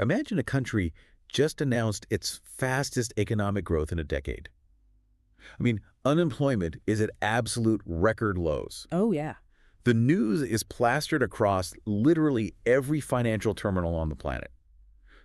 Imagine a country just announced its fastest economic growth in a decade. I mean, unemployment is at absolute record lows. Oh, yeah. The news is plastered across literally every financial terminal on the planet.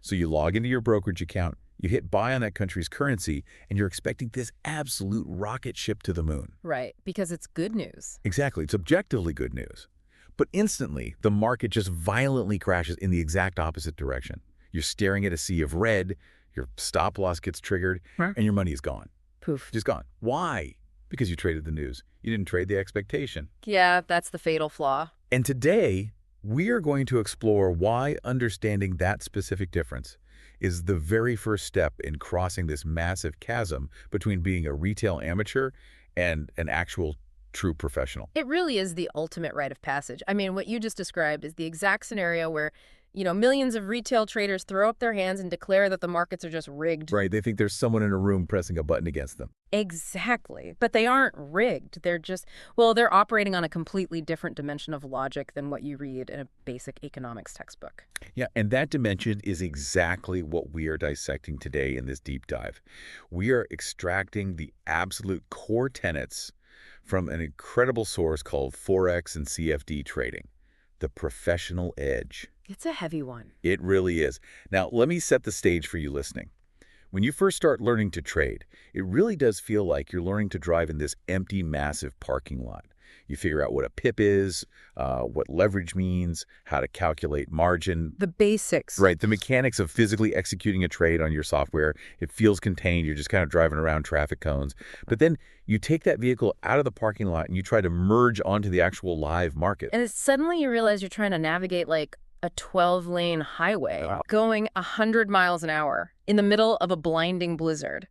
So you log into your brokerage account, you hit buy on that country's currency, and you're expecting this absolute rocket ship to the moon. Right, because it's good news. Exactly. It's objectively good news. But instantly, the market just violently crashes in the exact opposite direction. You're staring at a sea of red, your stop loss gets triggered, and your money is gone. Poof. Just gone. Why? Because you traded the news. You didn't trade the expectation. Yeah, that's the fatal flaw. And today, we are going to explore why understanding that specific difference is the very first step in crossing this massive chasm between being a retail amateur and an actual true professional. It really is the ultimate rite of passage. I mean, what you just described is the exact scenario where, millions of retail traders throw up their hands and declare that the markets are just rigged. Right. They think there's someone in a room pressing a button against them. Exactly. But they aren't rigged. They're just, well, they're operating on a completely different dimension of logic than what you read in a basic economics textbook. Yeah, and that dimension is exactly what we are dissecting today in this deep dive. We are extracting the absolute core tenets from an incredible source called Forex and CFD Trading, the professional edge. It's a heavy one. It really is. Now, let me set the stage for you listening. When you first start learning to trade, it really does feel like you're learning to drive in this empty, massive parking lot. You figure out what a pip is, what leverage means, how to calculate margin. The basics. Right, the mechanics of physically executing a trade on your software. It feels contained. You're just kind of driving around traffic cones. But then you take that vehicle out of the parking lot and you try to merge onto the actual live market. And suddenly you realize you're trying to navigate like a 12-lane highway going 100 miles an hour in the middle of a blinding blizzard.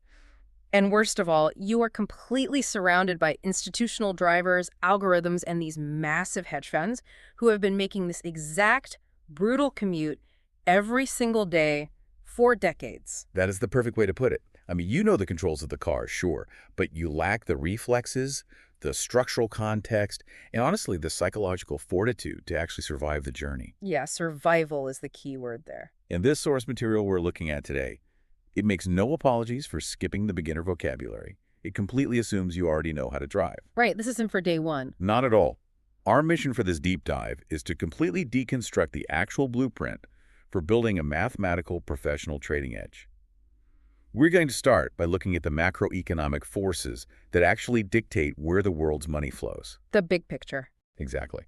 And worst of all, you are completely surrounded by institutional drivers, algorithms, and these massive hedge funds who have been making this exact brutal commute every single day for decades. That is the perfect way to put it. I mean, you know the controls of the car, sure, but you lack the reflexes, the structural context, and honestly, the psychological fortitude to actually survive the journey. Yeah, survival is the key word there. In this source material we're looking at today, it makes no apologies for skipping the beginner vocabulary. It completely assumes you already know how to drive. Right, this isn't for day one. Not at all. Our mission for this deep dive is to completely deconstruct the actual blueprint for building a mathematical professional trading edge. We're going to start by looking at the macroeconomic forces that actually dictate where the world's money flows. The big picture. Exactly.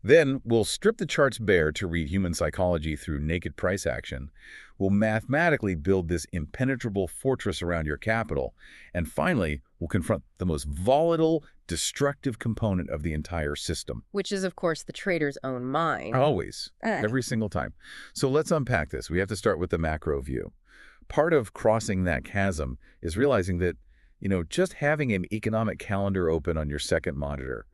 Then we'll strip the charts bare to read human psychology through naked price action. We'll mathematically build this impenetrable fortress around your capital. And finally, we'll confront the most volatile, destructive component of the entire system. Which is, of course, the trader's own mind. Always. Every single time. So let's unpack this. We have to start with the macro view. Part of crossing that chasm is realizing that, just having an economic calendar open on your second monitor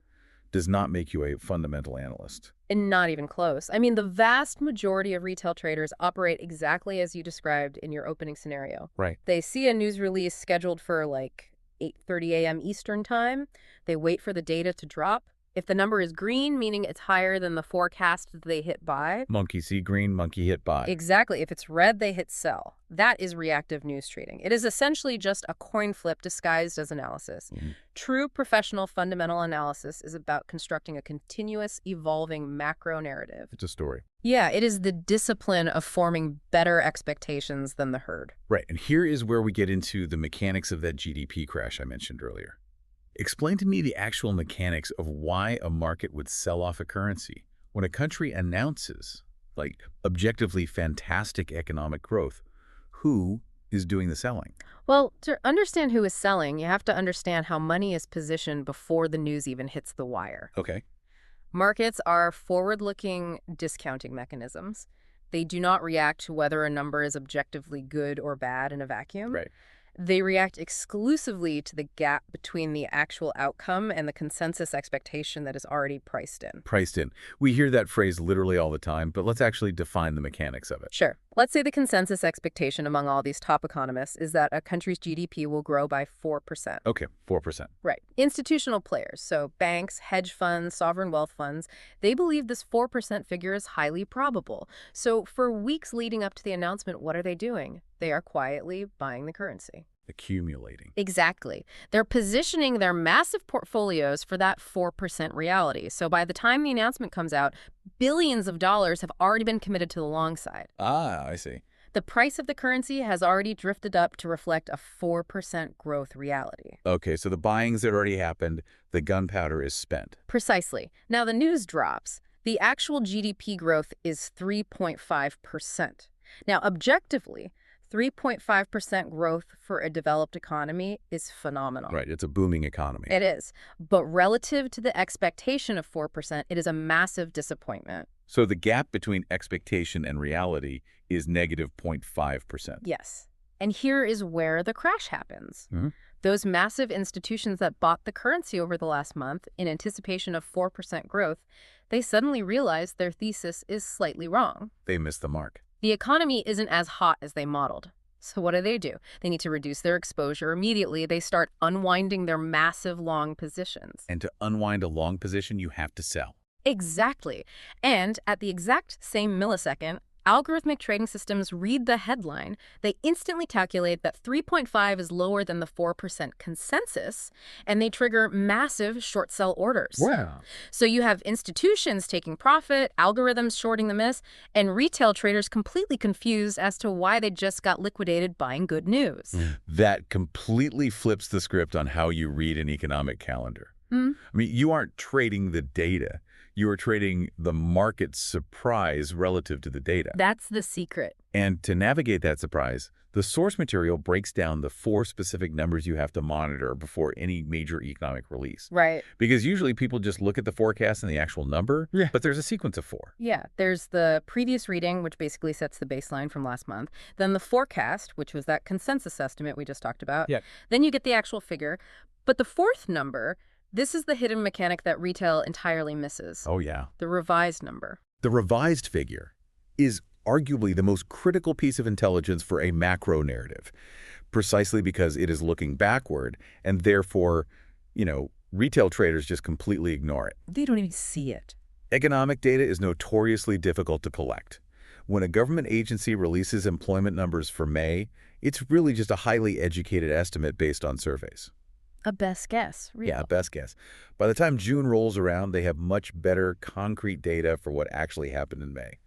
does not make you a fundamental analyst. And not even close. I mean, the vast majority of retail traders operate exactly as you described in your opening scenario. Right. They see a news release scheduled for like 8:30 a.m. Eastern time. They wait for the data to drop. If the number is green, meaning it's higher than the forecast that they hit buy. Monkey see green, monkey hit buy. Exactly. If it's red, they hit sell. That is reactive news trading. It is essentially just a coin flip disguised as analysis. True professional fundamental analysis is about constructing a continuous, evolving macro narrative. It's a story. Yeah, it is the discipline of forming better expectations than the herd. Right. And here is where we get into the mechanics of that GDP crash I mentioned earlier. Explain to me the actual mechanics of why a market would sell off a currency when a country announces, objectively fantastic economic growth. Who is doing the selling? Well, to understand who is selling, you have to understand how money is positioned before the news even hits the wire. Okay. Markets are forward-looking discounting mechanisms. They do not react to whether a number is objectively good or bad in a vacuum. Right. They react exclusively to the gap between the actual outcome and the consensus expectation that is already priced in. Priced in. We hear that phrase literally all the time, but let's actually define the mechanics of it. Sure. Let's say the consensus expectation among all these top economists is that a country's GDP will grow by 4%. Okay, 4%. Right. Institutional players, so banks, hedge funds, sovereign wealth funds, they believe this 4% figure is highly probable. So for weeks leading up to the announcement, what are they doing? They are quietly buying the currency. Accumulating. Exactly. They're positioning their massive portfolios for that 4% reality. So by the time the announcement comes out, billions of dollars have already been committed to the long side. Ah, I see. The price of the currency has already drifted up to reflect a 4% growth reality. Okay, so the buying's had already happened. The gunpowder is spent. Precisely. Now the news drops. The actual GDP growth is 3.5%. Now, objectively, 3.5% growth for a developed economy is phenomenal. Right, it's a booming economy. It is. But relative to the expectation of 4%, it is a massive disappointment. So the gap between expectation and reality is negative 0.5%. Yes. And here is where the crash happens. Mhm. Those massive institutions that bought the currency over the last month in anticipation of 4% growth, they suddenly realize their thesis is slightly wrong. They missed the mark. The economy isn't as hot as they modeled. So what do? They need to reduce their exposure immediately. They start unwinding their massive long positions. And to unwind a long position, you have to sell. Exactly. And at the exact same millisecond, algorithmic trading systems read the headline. They instantly calculate that 3.5 is lower than the 4% consensus, and they trigger massive short sell orders. Wow. So you have institutions taking profit, algorithms shorting the miss, and retail traders completely confused as to why they just got liquidated buying good news. That completely flips the script on how you read an economic calendar. Hmm? I mean, you aren't trading the data. You are trading the market's surprise relative to the data. That's the secret. And to navigate that surprise, the source material breaks down the 4 specific numbers you have to monitor before any major economic release. Right. Because usually people just look at the forecast and the actual number, but there's a sequence of 4. Yeah, there's the previous reading, which basically sets the baseline from last month. Then the forecast, which was that consensus estimate we just talked about. Yeah. Then you get the actual figure. But the fourth number, this is the hidden mechanic that retail entirely misses. Oh, yeah. The revised number. The revised figure is arguably the most critical piece of intelligence for a macro narrative, precisely because it is looking backward, and therefore, retail traders just completely ignore it. They don't even see it. Economic data is notoriously difficult to collect. When a government agency releases employment numbers for May, it's really just a highly educated estimate based on surveys. A best guess, really. Yeah, best guess. By the time June rolls around, they have much better concrete data for what actually happened in May.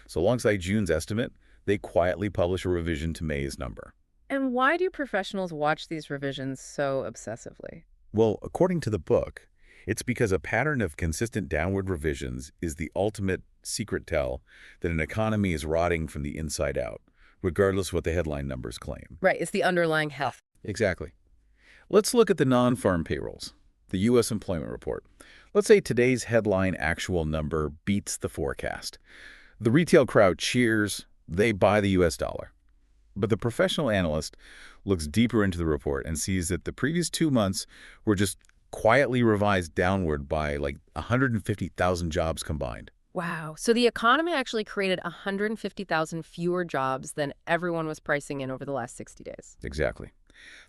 So alongside June's estimate, they quietly publish a revision to May's number. And why do professionals watch these revisions so obsessively? Well, according to the book, it's because a pattern of consistent downward revisions is the ultimate secret tell that an economy is rotting from the inside out, regardless of what the headline numbers claim. Right, it's the underlying health. Exactly. Let's look at the non-farm payrolls, the U.S. employment report. Let's say today's headline actual number beats the forecast. The retail crowd cheers, they buy the U.S. dollar. But the professional analyst looks deeper into the report and sees that the previous 2 months were just quietly revised downward by like 150,000 jobs combined. Wow. So the economy actually created 150,000 fewer jobs than everyone was pricing in over the last 60 days. Exactly.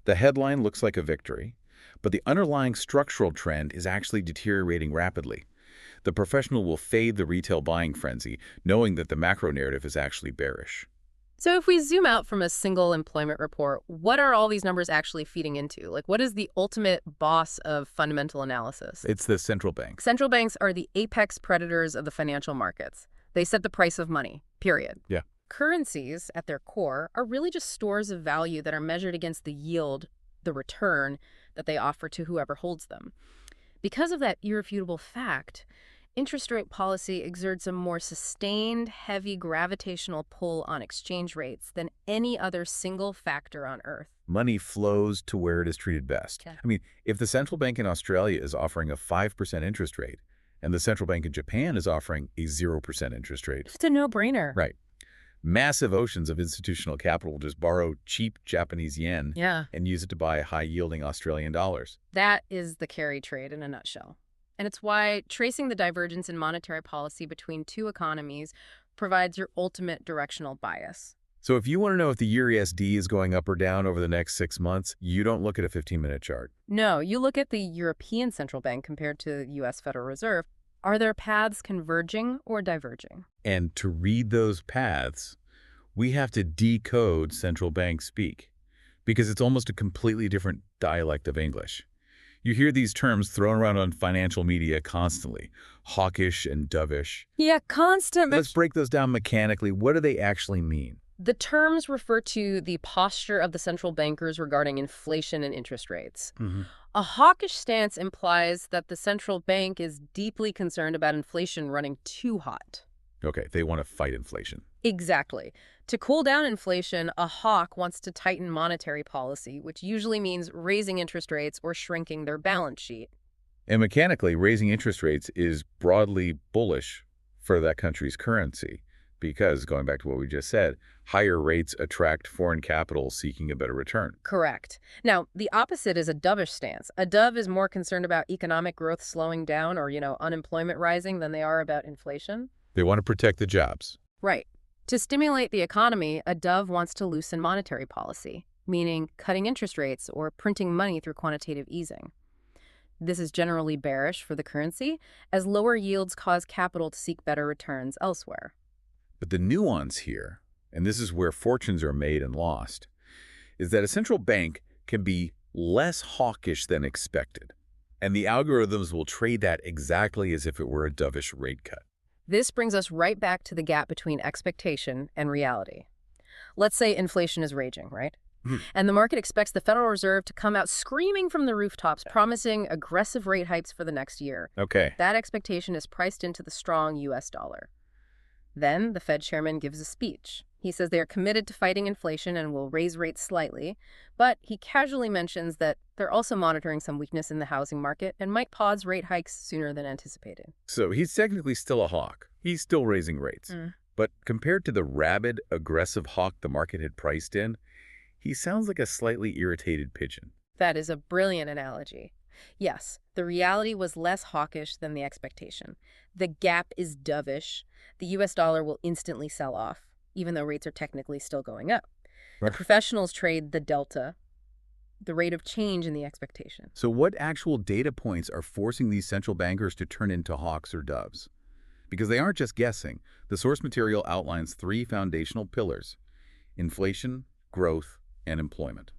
The headline looks like a victory, but the underlying structural trend is actually deteriorating rapidly. The professional will fade the retail buying frenzy, knowing that the macro narrative is actually bearish. So if we zoom out from a single employment report, what are all these numbers actually feeding into? Like, what is the ultimate boss of fundamental analysis? It's the central bank. Central banks are the apex predators of the financial markets. They set the price of money, period. Yeah. Currencies, at their core, are really just stores of value that are measured against the yield, the return, that they offer to whoever holds them. Because of that irrefutable fact, interest rate policy exerts a more sustained, heavy gravitational pull on exchange rates than any other single factor on Earth. Money flows to where it is treated best. Yeah. I mean, if the central bank in Australia is offering a 5% interest rate, and the central bank in Japan is offering a 0% interest rate. It's a no-brainer. Right. Massive oceans of institutional capital will just borrow cheap Japanese yen and use it to buy high-yielding Australian dollars. That is the carry trade in a nutshell. And it's why tracing the divergence in monetary policy between two economies provides your ultimate directional bias. So if you want to know if the EUR/USD is going up or down over the next 6 months, you don't look at a 15-minute chart. No, you look at the European Central Bank compared to the U.S. Federal Reserve. Are their paths converging or diverging? And to read those paths, we have to decode central bank speak, because it's almost a completely different dialect of English. You hear these terms thrown around on financial media constantly, hawkish and dovish. Yeah, constant. Let's break those down mechanically. What do they actually mean? The terms refer to the posture of the central bankers regarding inflation and interest rates. A hawkish stance implies that the central bank is deeply concerned about inflation running too hot. Okay, they want to fight inflation. Exactly. To cool down inflation, a hawk wants to tighten monetary policy, which usually means raising interest rates or shrinking their balance sheet. And mechanically, raising interest rates is broadly bullish for that country's currency because, going back to what we just said, higher rates attract foreign capital seeking a better return. Correct. Now, the opposite is a dovish stance. A dove is more concerned about economic growth slowing down or, unemployment rising than they are about inflation. They want to protect the jobs. Right. To stimulate the economy, a dove wants to loosen monetary policy, meaning cutting interest rates or printing money through quantitative easing. This is generally bearish for the currency, as lower yields cause capital to seek better returns elsewhere. But the nuance here, and this is where fortunes are made and lost, is that a central bank can be less hawkish than expected, and the algorithms will trade that exactly as if it were a dovish rate cut. This brings us right back to the gap between expectation and reality. Let's say inflation is raging, right? And the market expects the Federal Reserve to come out screaming from the rooftops, promising aggressive rate hikes for the next year. Okay. That expectation is priced into the strong U.S. dollar. Then the Fed chairman gives a speech. He says they are committed to fighting inflation and will raise rates slightly, but he casually mentions that they're also monitoring some weakness in the housing market and might pause rate hikes sooner than anticipated. So he's technically still a hawk. He's still raising rates. But compared to the rabid, aggressive hawk the market had priced in, he sounds like a slightly irritated pigeon. That is a brilliant analogy. Yes, the reality was less hawkish than the expectation. The gap is dovish. The U.S. dollar will instantly sell off, even though rates are technically still going up. Right. The professionals trade the delta, the rate of change in the expectation. So what actual data points are forcing these central bankers to turn into hawks or doves? Because they aren't just guessing. The source material outlines 3 foundational pillars: inflation, growth, and employment.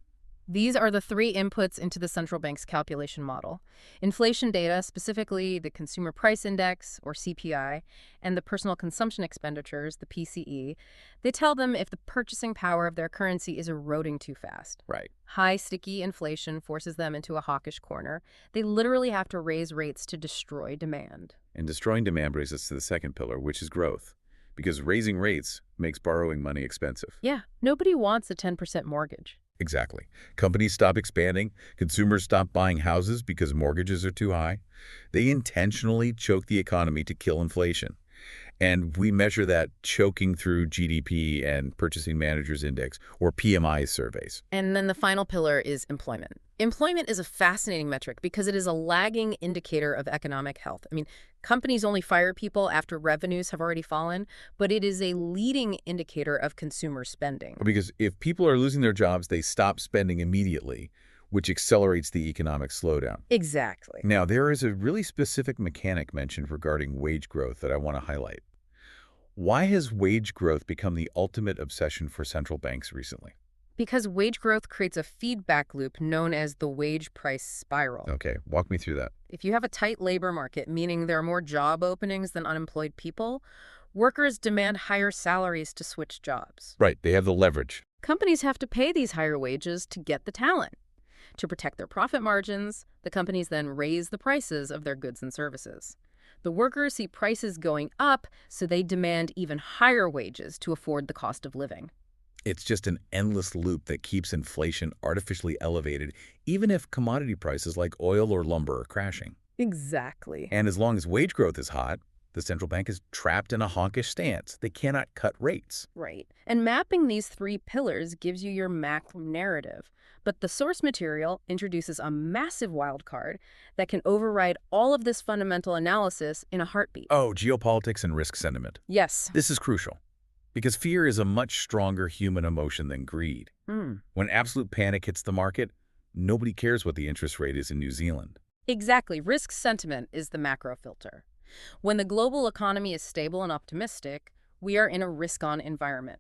These are the 3 inputs into the central bank's calculation model. Inflation data, specifically the Consumer Price Index, or CPI, and the Personal Consumption Expenditures, the PCE, they tell them if the purchasing power of their currency is eroding too fast. Right. High, sticky inflation forces them into a hawkish corner. They literally have to raise rates to destroy demand. And destroying demand brings us to the second pillar, which is growth. Because raising rates makes borrowing money expensive. Yeah, nobody wants a 10% mortgage. Exactly. Companies stop expanding. Consumers stop buying houses because mortgages are too high. They intentionally choke the economy to kill inflation. And we measure that choking through GDP and Purchasing Managers Index, or PMI surveys. And then the final pillar is employment. Employment is a fascinating metric because it is a lagging indicator of economic health. Companies only fire people after revenues have already fallen, but it is a leading indicator of consumer spending. Because if people are losing their jobs, they stop spending immediately, which accelerates the economic slowdown. Exactly. Now, there is a really specific mechanic mentioned regarding wage growth that I want to highlight. Why has wage growth become the ultimate obsession for central banks recently? Because wage growth creates a feedback loop known as the wage price spiral. Okay, walk me through that. If you have a tight labor market, meaning there are more job openings than unemployed people, workers demand higher salaries to switch jobs. Right, they have the leverage. Companies have to pay these higher wages to get the talent. To protect their profit margins, the companies then raise the prices of their goods and services. The workers see prices going up, so they demand even higher wages to afford the cost of living. It's just an endless loop that keeps inflation artificially elevated, even if commodity prices like oil or lumber are crashing. Exactly. And as long as wage growth is hot, The central bank is trapped in a hawkish stance. They cannot cut rates. Right. And mapping these three pillars gives you your macro narrative. But the source material introduces a massive wildcard that can override all of this fundamental analysis in a heartbeat. Oh, geopolitics and risk sentiment. Yes. This is crucial because fear is a much stronger human emotion than greed. When absolute panic hits the market, nobody cares what the interest rate is in New Zealand. Exactly. Risk sentiment is the macro filter. When the global economy is stable and optimistic, we are in a risk-on environment.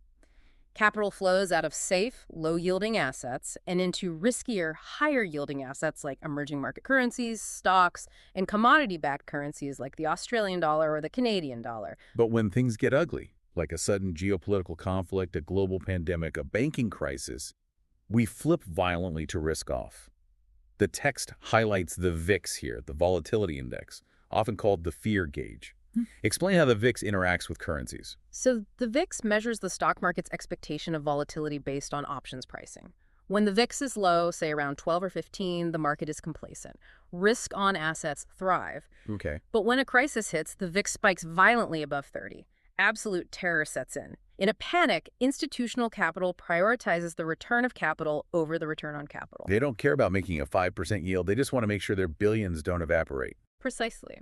Capital flows out of safe, low-yielding assets and into riskier, higher-yielding assets like emerging market currencies, stocks, and commodity-backed currencies like the Australian dollar or the Canadian dollar. But when things get ugly, like a sudden geopolitical conflict, a global pandemic, a banking crisis, we flip violently to risk off. The text highlights the VIX here, the volatility index, often called the fear gauge. Explain how the VIX interacts with currencies. So the VIX measures the stock market's expectation of volatility based on options pricing. When the VIX is low, say around 12 or 15, the market is complacent. Risk-on assets thrive. Okay. But when a crisis hits, the VIX spikes violently above 30. Absolute terror sets in. In a panic, institutional capital prioritizes the return of capital over the return on capital. They don't care about making a 5% yield. They just want to make sure their billions don't evaporate. Precisely.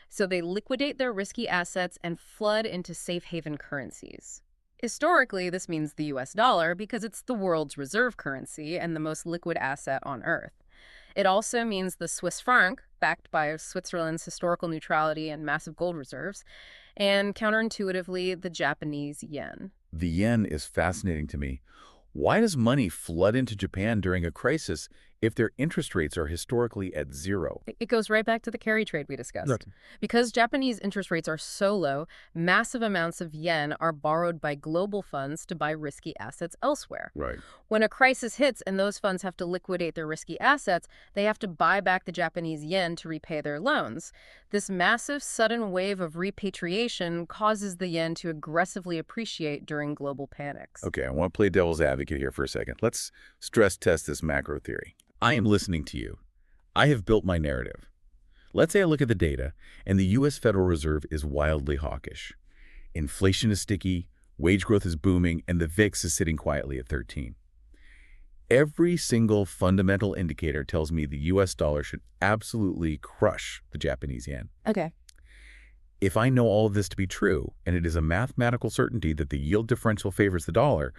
So they liquidate their risky assets and flood into safe haven currencies. Historically, this means the US dollar because it's the world's reserve currency and the most liquid asset on Earth. It also means the Swiss franc, backed by Switzerland's historical neutrality and massive gold reserves, and counterintuitively, the Japanese yen. The yen is fascinating to me. Why does money flood into Japan during a crisis if their interest rates are historically at zero? It goes right back to the carry trade we discussed. Right. Because Japanese interest rates are so low, massive amounts of yen are borrowed by global funds to buy risky assets elsewhere. Right. When a crisis hits and those funds have to liquidate their risky assets, they have to buy back the Japanese yen to repay their loans. This massive sudden wave of repatriation causes the yen to aggressively appreciate during global panics. Okay, I want to play devil's advocate here for a second. Let's stress test this macro theory. I am listening to you. I have built my narrative. Let's say I look at the data, and the U.S. Federal Reserve is wildly hawkish. Inflation is sticky, wage growth is booming, and the VIX is sitting quietly at 13. Every single fundamental indicator tells me the U.S. dollar should absolutely crush the Japanese yen. Okay. If I know all of this to be true, and it is a mathematical certainty that the yield differential favors the dollar,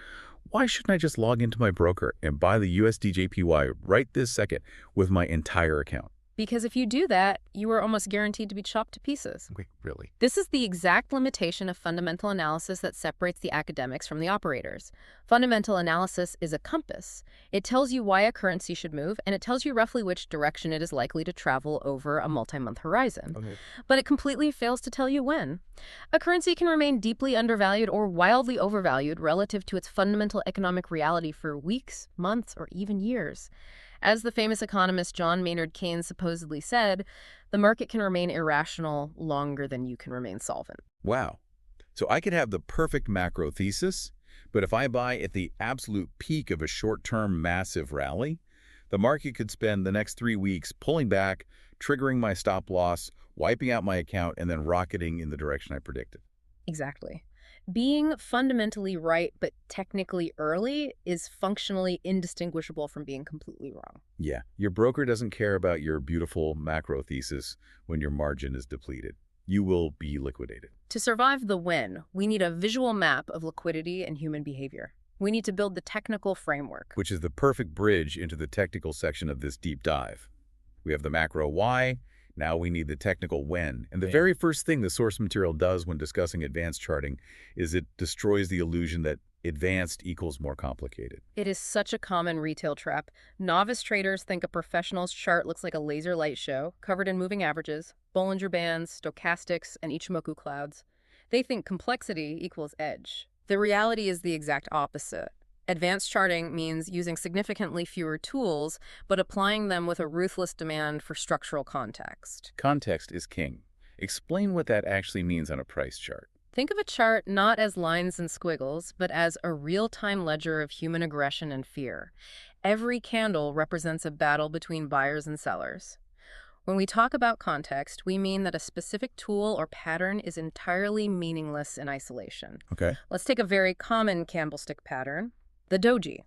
why shouldn't I just log into my broker and buy the USDJPY right this second with my entire account? Because if you do that, you are almost guaranteed to be chopped to pieces. Wait, really? This is the exact limitation of fundamental analysis that separates the academics from the operators. Fundamental analysis is a compass. It tells you why a currency should move, and it tells you roughly which direction it is likely to travel over a multi-month horizon. Okay. But it completely fails to tell you when. A currency can remain deeply undervalued or wildly overvalued relative to its fundamental economic reality for weeks, months, or even years. As the famous economist John Maynard Keynes supposedly said, the market can remain irrational longer than you can remain solvent. Wow. So I could have the perfect macro thesis, but if I buy at the absolute peak of a short-term massive rally, the market could spend the next 3 weeks pulling back, triggering my stop loss, wiping out my account, and then rocketing in the direction I predicted. Exactly. Being fundamentally right but technically early is functionally indistinguishable from being completely wrong. Yeah, your broker doesn't care about your beautiful macro thesis when your margin is depleted. You will be liquidated. To survive the when, we need a visual map of liquidity and human behavior. We need to build the technical framework. Which is the perfect bridge into the technical section of this deep dive. We have the macro why, now we need the technical when. And the very first thing the source material does when discussing advanced charting is it destroys the illusion that advanced equals more complicated. It is such a common retail trap. Novice traders think a professional's chart looks like a laser light show, covered in moving averages, Bollinger Bands, stochastics, and Ichimoku clouds. They think complexity equals edge. The reality is the exact opposite. Advanced charting means using significantly fewer tools, but applying them with a ruthless demand for structural context. Context is king. Explain what that actually means on a price chart. Think of a chart not as lines and squiggles, but as a real-time ledger of human aggression and fear. Every candle represents a battle between buyers and sellers. When we talk about context, we mean that a specific tool or pattern is entirely meaningless in isolation. Okay. Let's take a very common candlestick pattern, the doji.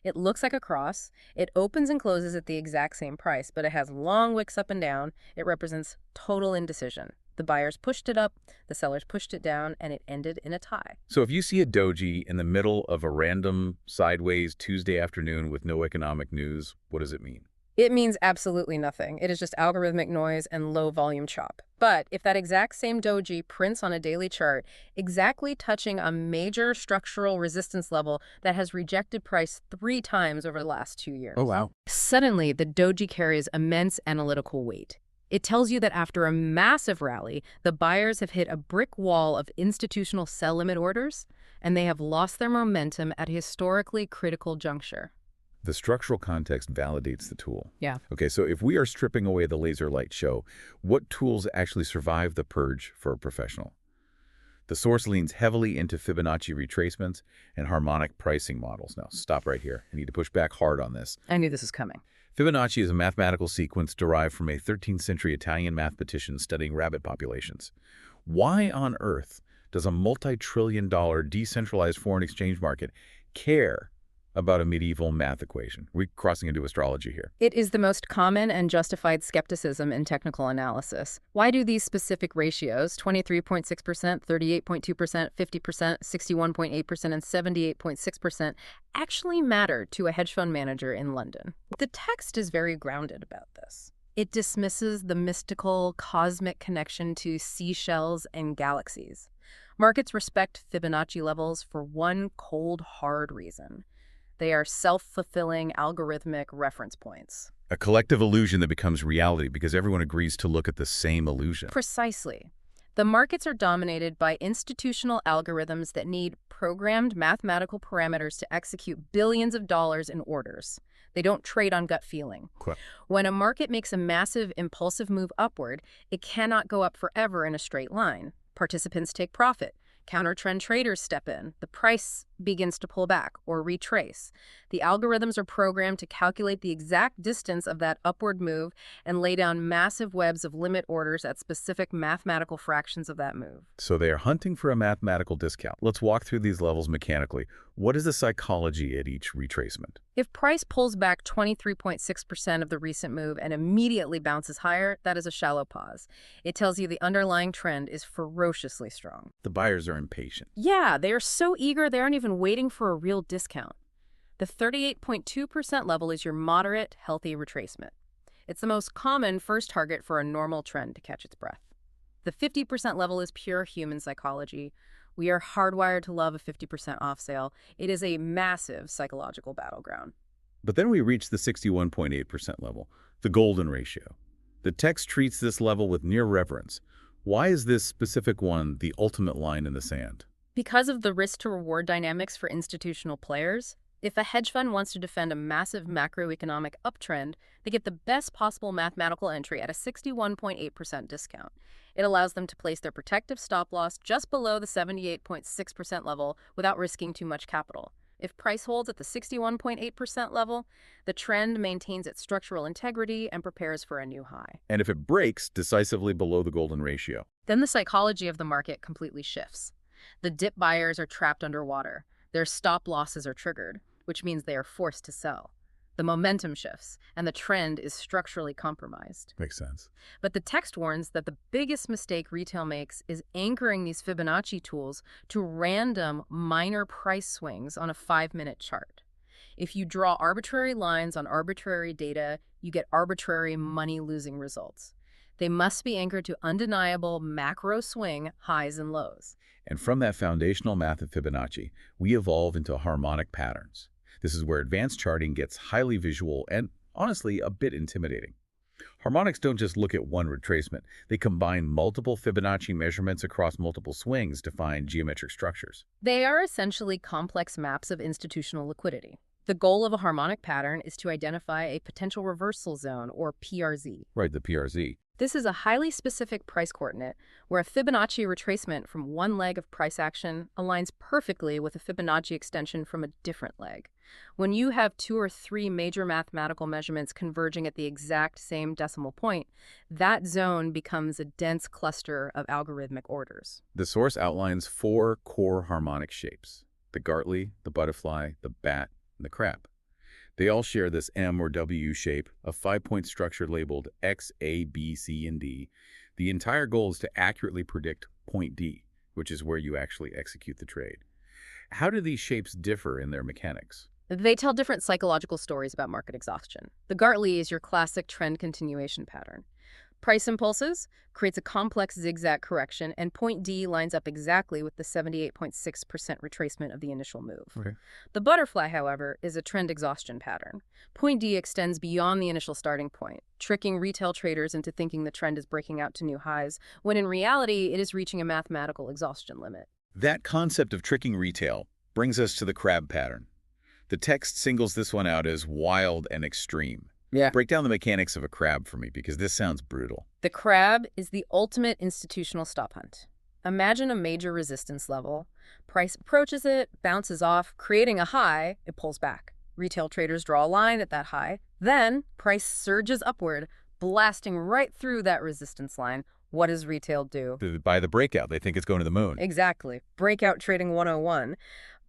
It looks like a cross. It opens and closes at the exact same price, but it has long wicks up and down. It represents total indecision. The buyers pushed it up, the sellers pushed it down, and it ended in a tie. So if you see a doji in the middle of a random sideways Tuesday afternoon with no economic news, what does it mean? It means absolutely nothing. It is just algorithmic noise and low volume chop. But if that exact same doji prints on a daily chart, exactly touching a major structural resistance level that has rejected price 3 times over the last 2 years. Oh, wow. Suddenly, the doji carries immense analytical weight. It tells you that after a massive rally, the buyers have hit a brick wall of institutional sell limit orders, and they have lost their momentum at a historically critical juncture. The structural context validates the tool. Yeah. Okay, so if we are stripping away the laser light show, what tools actually survive the purge for a professional? The source leans heavily into Fibonacci retracements and harmonic pricing models. Now, stop right here. I need to push back hard on this. I knew this was coming. Fibonacci is a mathematical sequence derived from a 13th century Italian mathematician studying rabbit populations. Why on earth does a multi-trillion-dollar decentralized foreign exchange market care about a medieval math equation? We're crossing into astrology here. It is the most common and justified skepticism in technical analysis. Why do these specific ratios, 23.6%, 38.2%, 50%, 61.8%, and 78.6%, actually matter to a hedge fund manager in London? The text is very grounded about this. It dismisses the mystical, cosmic connection to seashells and galaxies. Markets respect Fibonacci levels for one cold, hard reason. They are self-fulfilling algorithmic reference points. A collective illusion that becomes reality because everyone agrees to look at the same illusion. Precisely. The markets are dominated by institutional algorithms that need programmed mathematical parameters to execute billions of dollars in orders. They don't trade on gut feeling. Cool. When a market makes a massive impulsive move upward, it cannot go up forever in a straight line. Participants take profit. Counter-trend traders step in. The price begins to pull back or retrace. The algorithms are programmed to calculate the exact distance of that upward move and lay down massive webs of limit orders at specific mathematical fractions of that move. So they are hunting for a mathematical discount. Let's walk through these levels mechanically. What is the psychology at each retracement? If price pulls back 23.6% of the recent move and immediately bounces higher, that is a shallow pause. It tells you the underlying trend is ferociously strong. The buyers are impatient. Yeah, they are so eager they aren't even waiting for a real discount. The 38.2% level is your moderate, healthy retracement. It's the most common first target for a normal trend to catch its breath. The 50% level is pure human psychology. We are hardwired to love a 50% off sale. It is a massive psychological battleground. But then we reach the 61.8% level, the golden ratio. The text treats this level with near reverence. Why is this specific one the ultimate line in the sand? Because of the risk-to-reward dynamics for institutional players, if a hedge fund wants to defend a massive macroeconomic uptrend, they get the best possible mathematical entry at a 61.8% discount. It allows them to place their protective stop loss just below the 78.6% level without risking too much capital. If price holds at the 61.8% level, the trend maintains its structural integrity and prepares for a new high. And if it breaks decisively below the golden ratio? Then the psychology of the market completely shifts. The dip buyers are trapped underwater. Their stop losses are triggered, which means they are forced to sell. The momentum shifts, and the trend is structurally compromised. Makes sense. But the text warns that the biggest mistake retail makes is anchoring these Fibonacci tools to random, minor price swings on a 5-minute chart. If you draw arbitrary lines on arbitrary data, you get arbitrary money-losing results. They must be anchored to undeniable macro swing highs and lows. And from that foundational math of Fibonacci, we evolve into harmonic patterns. This is where advanced charting gets highly visual and, honestly, a bit intimidating. Harmonics don't just look at one retracement. They combine multiple Fibonacci measurements across multiple swings to find geometric structures. They are essentially complex maps of institutional liquidity. The goal of a harmonic pattern is to identify a potential reversal zone, or PRZ. Right, the PRZ. This is a highly specific price coordinate where a Fibonacci retracement from one leg of price action aligns perfectly with a Fibonacci extension from a different leg. When you have two or three major mathematical measurements converging at the exact same decimal point, that zone becomes a dense cluster of algorithmic orders. The source outlines 4 core harmonic shapes: the Gartley, the butterfly, the bat, and the crab. They all share this M or W shape, a 5-point structure labeled X, A, B, C, and D. The entire goal is to accurately predict point D, which is where you actually execute the trade. How do these shapes differ in their mechanics? They tell different psychological stories about market exhaustion. The Gartley is your classic trend continuation pattern. Price impulses creates a complex zigzag correction, and point D lines up exactly with the 78.6% retracement of the initial move. Okay. The butterfly, however, is a trend exhaustion pattern. Point D extends beyond the initial starting point, tricking retail traders into thinking the trend is breaking out to new highs, when in reality it is reaching a mathematical exhaustion limit. That concept of tricking retail brings us to the crab pattern. The text singles this one out as wild and extreme. Yeah. Break down the mechanics of a crab for me, because this sounds brutal. The crab is the ultimate institutional stop hunt. Imagine a major resistance level. Price approaches it, bounces off, creating a high, it pulls back. Retail traders draw a line at that high. Then, price surges upward, blasting right through that resistance line. What does retail do? By the breakout, they think it's going to the moon. Exactly. Breakout trading 101.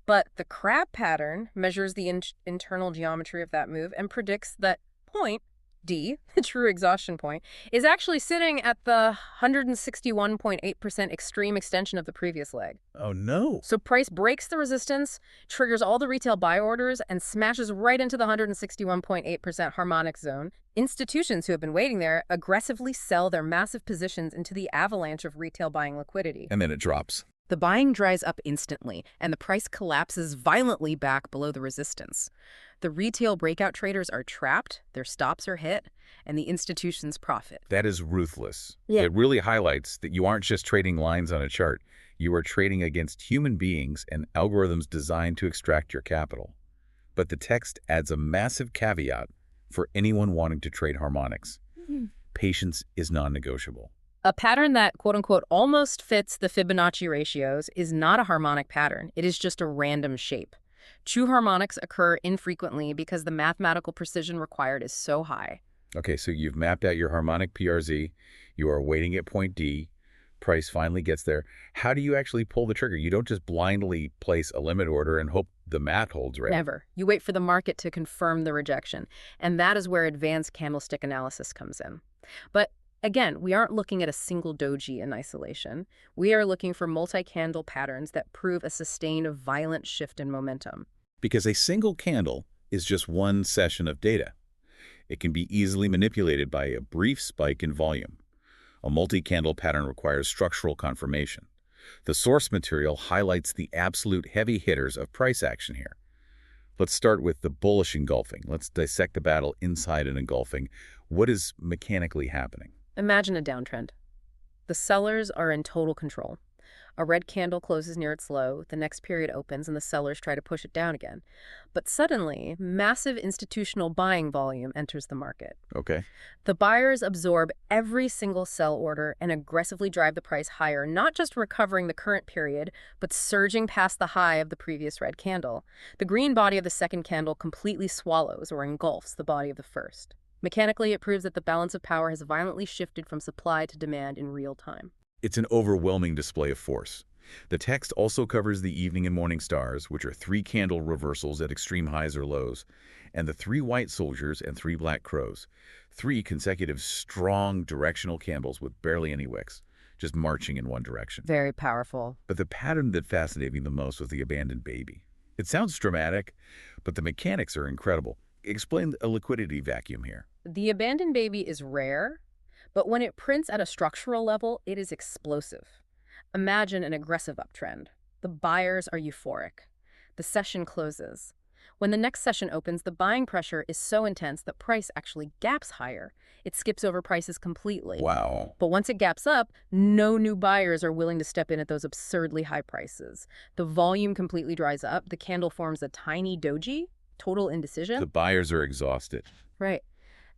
But the crab pattern measures the internal geometry of that move and predicts that point D, the true exhaustion point, is actually sitting at the 161.8% extreme extension of the previous leg. Oh, no. So price breaks the resistance, triggers all the retail buy orders, and smashes right into the 161.8% harmonic zone. Institutions who have been waiting there aggressively sell their massive positions into the avalanche of retail buying liquidity. And then it drops. The buying dries up instantly, and the price collapses violently back below the resistance. The retail breakout traders are trapped, their stops are hit, and the institutions profit. That is ruthless. Yeah. It really highlights that you aren't just trading lines on a chart. You are trading against human beings and algorithms designed to extract your capital. But the text adds a massive caveat for anyone wanting to trade harmonics. Patience is non-negotiable. A pattern that, quote-unquote, almost fits the Fibonacci ratios is not a harmonic pattern. It is just a random shape. True harmonics occur infrequently because the mathematical precision required is so high. Okay, so you've mapped out your harmonic PRZ. You are waiting at point D. Price finally gets there. How do you actually pull the trigger? You don't just blindly place a limit order and hope the math holds, right? Never. You wait for the market to confirm the rejection. And that is where advanced candlestick analysis comes in. But again, we aren't looking at a single doji in isolation. We are looking for multi-candle patterns that prove a sustained violent shift in momentum. Because a single candle is just one session of data. It can be easily manipulated by a brief spike in volume. A multi-candle pattern requires structural confirmation. The source material highlights the absolute heavy hitters of price action here. Let's start with the bullish engulfing. Let's dissect the battle inside an engulfing. What is mechanically happening? Imagine a downtrend. The sellers are in total control. A red candle closes near its low, the next period opens, and the sellers try to push it down again. But suddenly, massive institutional buying volume enters the market. Okay. The buyers absorb every single sell order and aggressively drive the price higher, not just recovering the current period, but surging past the high of the previous red candle. The green body of the second candle completely swallows or engulfs the body of the first. Mechanically, it proves that the balance of power has violently shifted from supply to demand in real time. It's an overwhelming display of force. The text also covers the evening and morning stars, which are 3 candle reversals at extreme highs or lows, and the 3 white soldiers and 3 black crows. 3 consecutive strong directional candles with barely any wicks, just marching in one direction. Very powerful. But the pattern that fascinated me the most was the abandoned baby. It sounds dramatic, but the mechanics are incredible. Explain a liquidity vacuum here. The abandoned baby is rare, but when it prints at a structural level, it is explosive. Imagine an aggressive uptrend. The buyers are euphoric. The session closes. When the next session opens, the buying pressure is so intense that price actually gaps higher. It skips over prices completely. Wow. But once it gaps up, no new buyers are willing to step in at those absurdly high prices. The volume completely dries up. The candle forms a tiny doji, total indecision. The buyers are exhausted. Right.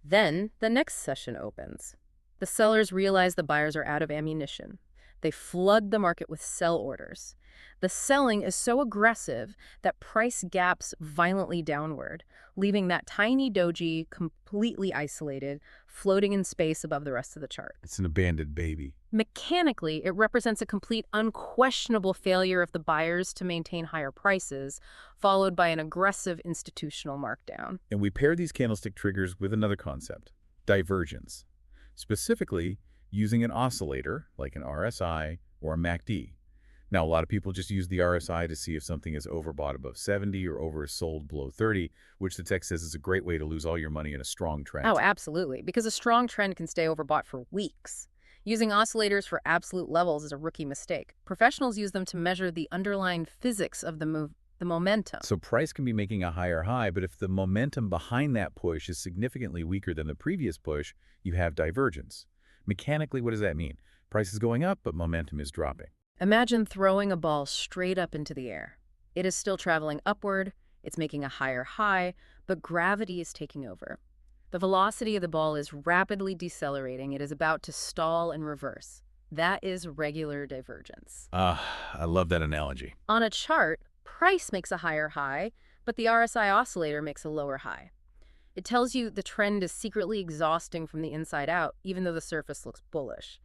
Then the next session opens. The sellers realize the buyers are out of ammunition. They flood the market with sell orders. The selling is so aggressive that price gaps violently downward, leaving that tiny doji completely isolated, floating in space above the rest of the chart. It's an abandoned baby. Mechanically, it represents a complete, unquestionable failure of the buyers to maintain higher prices, followed by an aggressive institutional markdown. And we pair these candlestick triggers with another concept, divergence. Specifically, using an oscillator like an RSI or a MACD. Now, a lot of people just use the RSI to see if something is overbought above 70 or oversold below 30, which the text says is a great way to lose all your money in a strong trend. Oh, absolutely, because a strong trend can stay overbought for weeks. Using oscillators for absolute levels is a rookie mistake. Professionals use them to measure the underlying physics of the momentum. So price can be making a higher high, but if the momentum behind that push is significantly weaker than the previous push, you have divergence. Mechanically, what does that mean? Price is going up, but momentum is dropping. Imagine throwing a ball straight up into the air. It is still traveling upward, it's making a higher high, but gravity is taking over. The velocity of the ball is rapidly decelerating. It is about to stall and reverse. That is regular divergence. I love that analogy. On a chart, price makes a higher high, but the RSI oscillator makes a lower high. It tells you the trend is secretly exhausting from the inside out, even though the surface looks bullish.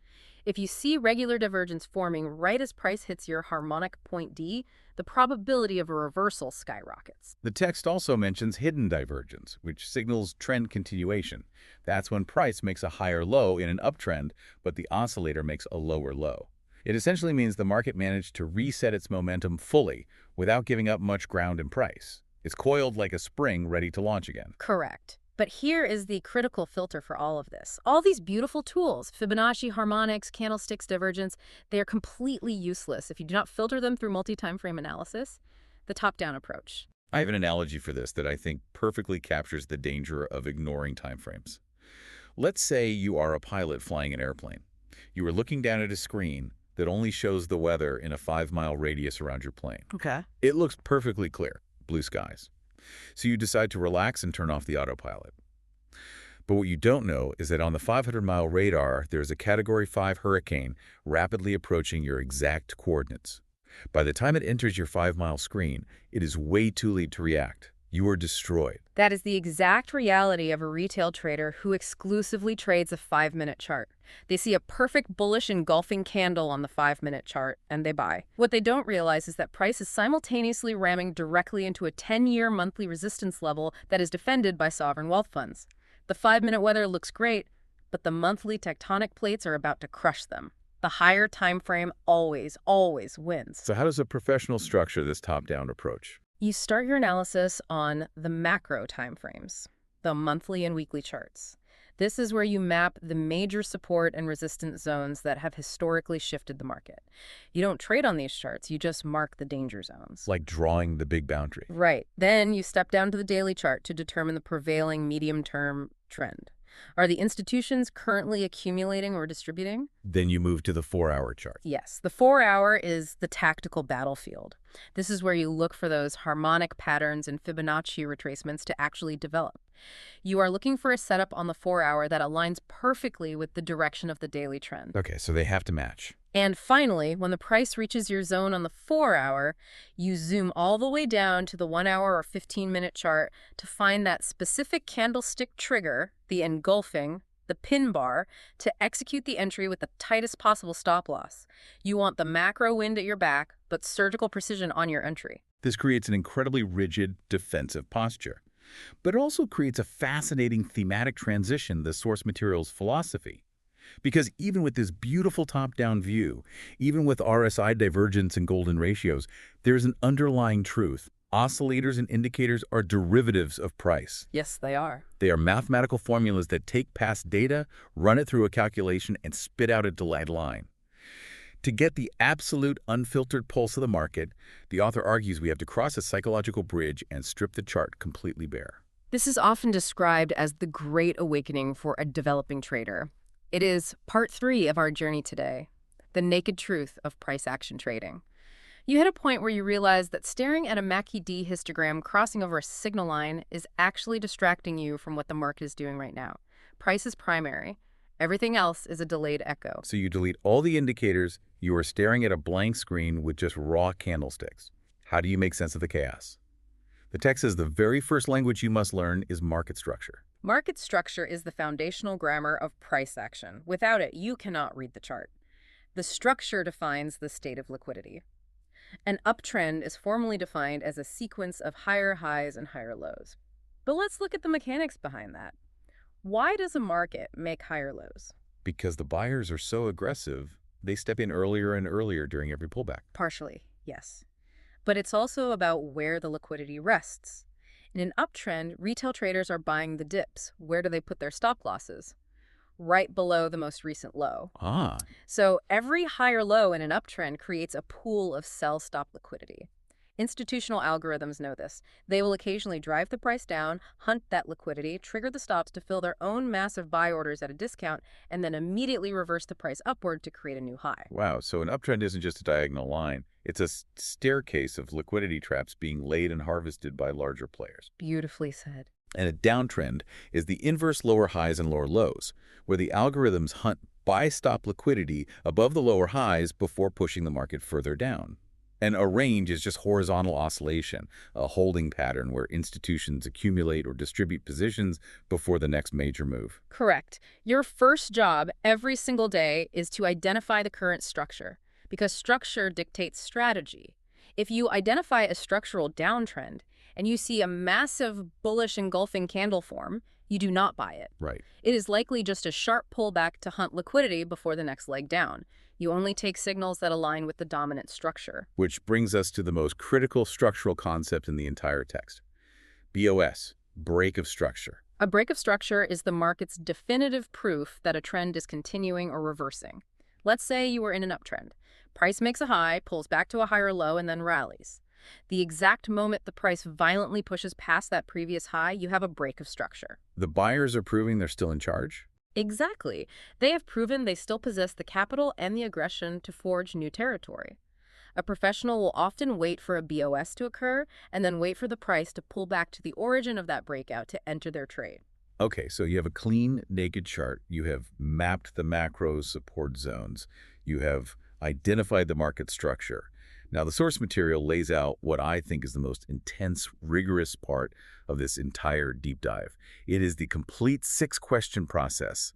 If you see regular divergence forming right as price hits your harmonic point D, the probability of a reversal skyrockets. The text also mentions hidden divergence, which signals trend continuation. That's when price makes a higher low in an uptrend, but the oscillator makes a lower low. It essentially means the market managed to reset its momentum fully without giving up much ground in price. It's coiled like a spring ready to launch again. Correct. But here is the critical filter for all of this. All these beautiful tools, Fibonacci, harmonics, candlesticks, divergence, they are completely useless if you do not filter them through multi-timeframe analysis, the top-down approach. I have an analogy for this that I think perfectly captures the danger of ignoring timeframes. Let's say you are a pilot flying an airplane. You are looking down at a screen that only shows the weather in a 5-mile radius around your plane. Okay. It looks perfectly clear, blue skies. So you decide to relax and turn off the autopilot. But what you don't know is that on the 500-mile radar, there's a Category 5 hurricane rapidly approaching your exact coordinates. By the time it enters your 5-mile screen, it is way too late to react. You are destroyed. That is the exact reality of a retail trader who exclusively trades a 5-minute chart. They see a perfect bullish engulfing candle on the 5-minute chart, and they buy. What they don't realize is that price is simultaneously ramming directly into a 10-year monthly resistance level that is defended by sovereign wealth funds. The 5-minute weather looks great, but the monthly tectonic plates are about to crush them. The higher time frame always wins. So how does a professional structure this top-down approach? You start your analysis on the macro timeframes, the monthly and weekly charts. This is where you map the major support and resistance zones that have historically shifted the market. You don't trade on these charts, you just mark the danger zones. Like drawing the big boundary. Right. Then you step down to the daily chart to determine the prevailing medium-term trend. Are the institutions currently accumulating or distributing? Then you move to the 4-hour chart. Yes, the 4-hour is the tactical battlefield. This is where you look for those harmonic patterns and Fibonacci retracements to actually develop. You are looking for a setup on the 4-hour that aligns perfectly with the direction of the daily trend. Okay, so they have to match. And finally, when the price reaches your zone on the 4-hour, you zoom all the way down to the 1-hour or 15-minute chart to find that specific candlestick trigger, the engulfing, the pin bar, to execute the entry with the tightest possible stop loss. You want the macro wind at your back, but surgical precision on your entry. This creates an incredibly rigid, defensive posture. But it also creates a fascinating thematic transition, the source materials philosophy. Because even with this beautiful top-down view, even with RSI divergence and golden ratios, there's an underlying truth. Oscillators and indicators are derivatives of price. Yes, they are. They are mathematical formulas that take past data, run it through a calculation, and spit out a delayed line. To get the absolute unfiltered pulse of the market, the author argues we have to cross a psychological bridge and strip the chart completely bare. This is often described as the great awakening for a developing trader. It is part 3 of our journey today, the naked truth of price action trading. You hit a point where you realize that staring at a MACD histogram crossing over a signal line is actually distracting you from what the market is doing right now. Price is primary, Everything else is a delayed echo. So you delete all the indicators, you are staring at a blank screen with just raw candlesticks. How do you make sense of the chaos? The text says the very first language you must learn is market structure. Market structure is the foundational grammar of price action. Without it, you cannot read the chart. The structure defines the state of liquidity. An uptrend is formally defined as a sequence of higher highs and higher lows. But let's look at the mechanics behind that. Why does a market make higher lows? Because the buyers are so aggressive, they step in earlier and earlier during every pullback. Partially, yes. But it's also about where the liquidity rests. In an uptrend, retail traders are buying the dips. Where do they put their stop losses? Right below the most recent low. Ah, So every higher low in an uptrend creates a pool of sell-stop liquidity. Institutional algorithms know this. They will occasionally drive the price down, hunt that liquidity, trigger the stops to fill their own massive buy orders at a discount, and then immediately reverse the price upward to create a new high. wow. So an uptrend isn't just a diagonal line. It's a staircase of liquidity traps being laid and harvested by larger players. Beautifully said. And a downtrend is the inverse lower highs and lower lows, where the algorithms hunt buy-stop liquidity above the lower highs before pushing the market further down. And a range is just horizontal oscillation, a holding pattern where institutions accumulate or distribute positions before the next major move. Correct. Your first job every single day is to identify the current structure, because structure dictates strategy. If you identify a structural downtrend and you see a massive bullish engulfing candle form, you do not buy it. Right. It is likely just a sharp pullback to hunt liquidity before the next leg down. You only take signals that align with the dominant structure. Which brings us to the most critical structural concept in the entire text. BOS, break of structure. A break of structure is the market's definitive proof that a trend is continuing or reversing. Let's say you are in an uptrend. Price makes a high, pulls back to a higher low, and then rallies. The exact moment the price violently pushes past that previous high, you have a break of structure. The buyers are proving they're still in charge? Exactly. They have proven they still possess the capital and the aggression to forge new territory. A professional will often wait for a BOS to occur and then wait for the price to pull back to the origin of that breakout to enter their trade. Okay, so you have a clean, naked chart. You have mapped the macro support zones. You have identified the market structure. Now, the source material lays out what I think is the most intense, rigorous part of this entire deep dive. It is the complete 6-question process,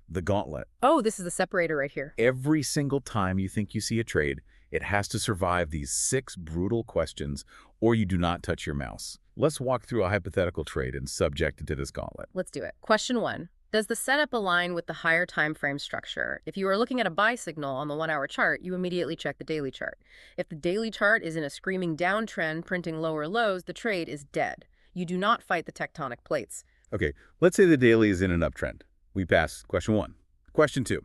the gauntlet. Oh, this is the separator right here. Every single time you think you see a trade, it has to survive these 6 brutal questions, or you do not touch your mouse. Let's walk through a hypothetical trade and subject it to this gauntlet. Let's do it. Question 1. Does the setup align with the higher time frame structure? If you are looking at a buy signal on the 1-hour chart, you immediately check the daily chart. If the daily chart is in a screaming downtrend printing lower lows, the trade is dead. You do not fight the tectonic plates. Okay, let's say the daily is in an uptrend. We pass question 1. Question 2.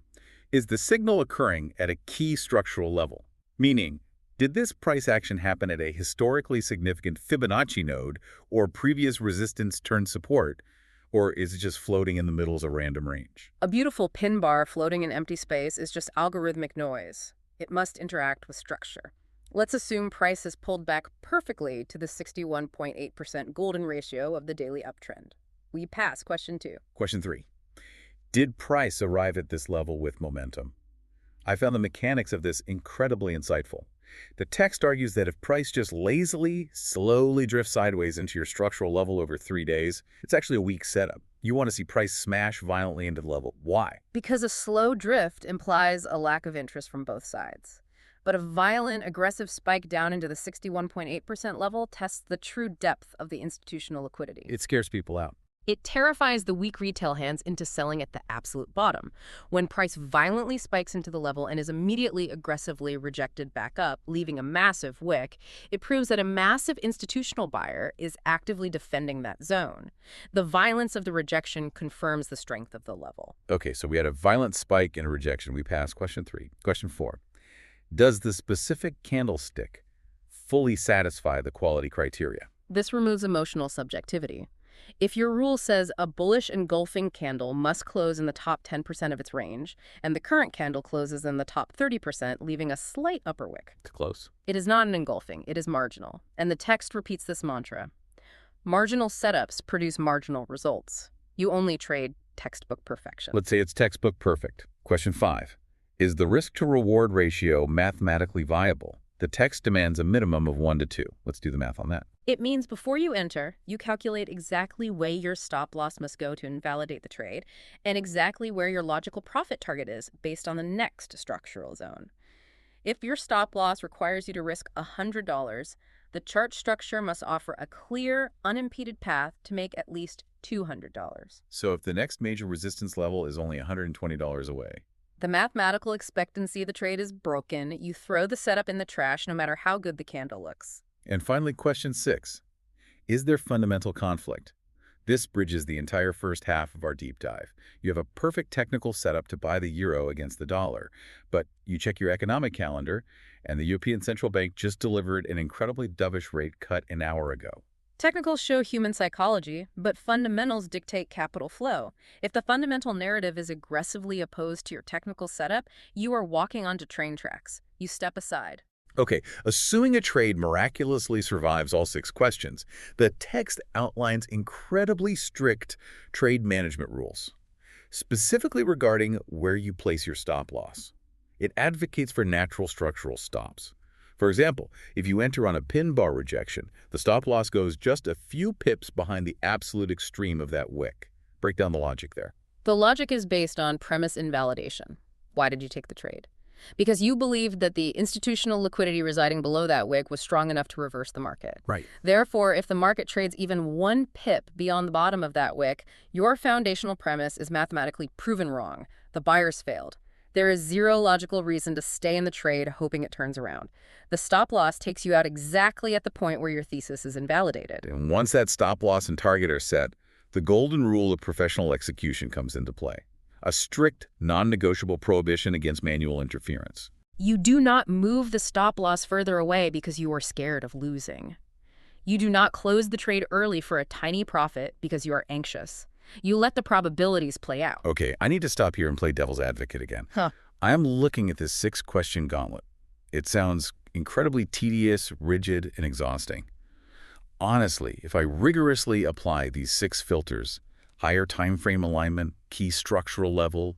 Is the signal occurring at a key structural level? Meaning, did this price action happen at a historically significant Fibonacci node or previous resistance turned support? Or is it just floating in the middle as a random range? A beautiful pin bar floating in empty space is just algorithmic noise. It must interact with structure. Let's assume price has pulled back perfectly to the 61.8% golden ratio of the daily uptrend. We pass question 2. Question 3. Did price arrive at this level with momentum? I found the mechanics of this incredibly insightful. The text argues that if price just lazily, slowly drifts sideways into your structural level over 3 days, it's actually a weak setup. You want to see price smash violently into the level. Why? Because a slow drift implies a lack of interest from both sides. But a violent, aggressive spike down into the 61.8% level tests the true depth of the institutional liquidity. It scares people out. It terrifies the weak retail hands into selling at the absolute bottom. When price violently spikes into the level and is immediately aggressively rejected back up, leaving a massive wick, it proves that a massive institutional buyer is actively defending that zone. The violence of the rejection confirms the strength of the level. Okay, so we had a violent spike and a rejection. We passed question 3. Question 4. Does the specific candlestick fully satisfy the quality criteria? This removes emotional subjectivity. If your rule says a bullish engulfing candle must close in the top 10% of its range, and the current candle closes in the top 30%, leaving a slight upper wick. It's close. It is not an engulfing, it is marginal. And the text repeats this mantra. Marginal setups produce marginal results. You only trade textbook perfection. Let's say it's textbook perfect. Question 5. Is the risk-to-reward ratio mathematically viable? The text demands a minimum of 1 to 2. Let's do the math on that. It means before you enter, you calculate exactly where your stop loss must go to invalidate the trade, and exactly where your logical profit target is based on the next structural zone. If your stop loss requires you to risk $100, the chart structure must offer a clear, unimpeded path to make at least $200. So if the next major resistance level is only $120 away, the mathematical expectancy of the trade is broken. You throw the setup in the trash no matter how good the candle looks. And finally, question 6. Is there fundamental conflict? This bridges the entire first half of our deep dive. You have a perfect technical setup to buy the euro against the dollar, but you check your economic calendar, and the European Central Bank just delivered an incredibly dovish rate cut an hour ago. Technicals show human psychology, but fundamentals dictate capital flow. If the fundamental narrative is aggressively opposed to your technical setup, you are walking onto train tracks. You step aside. Okay, assuming a trade miraculously survives all 6 questions, the text outlines incredibly strict trade management rules, specifically regarding where you place your stop loss. It advocates for natural structural stops. For example, if you enter on a pin bar rejection, the stop loss goes just a few pips behind the absolute extreme of that wick. Break down the logic there. The logic is based on premise invalidation. Why did you take the trade? Because you believed that the institutional liquidity residing below that wick was strong enough to reverse the market. Right. Therefore, if the market trades even 1 pip beyond the bottom of that wick, your foundational premise is mathematically proven wrong. The buyers failed. There is zero logical reason to stay in the trade hoping it turns around. The stop loss takes you out exactly at the point where your thesis is invalidated. And once that stop loss and target are set, the golden rule of professional execution comes into play. A strict, non-negotiable prohibition against manual interference. You do not move the stop loss further away because you are scared of losing. You do not close the trade early for a tiny profit because you are anxious. You let the probabilities play out. Okay, I need to stop here and play devil's advocate again. I am looking at this 6-question gauntlet. It sounds incredibly tedious, rigid, and exhausting. Honestly, if I rigorously apply these 6 filters, higher time frame alignment, key structural level,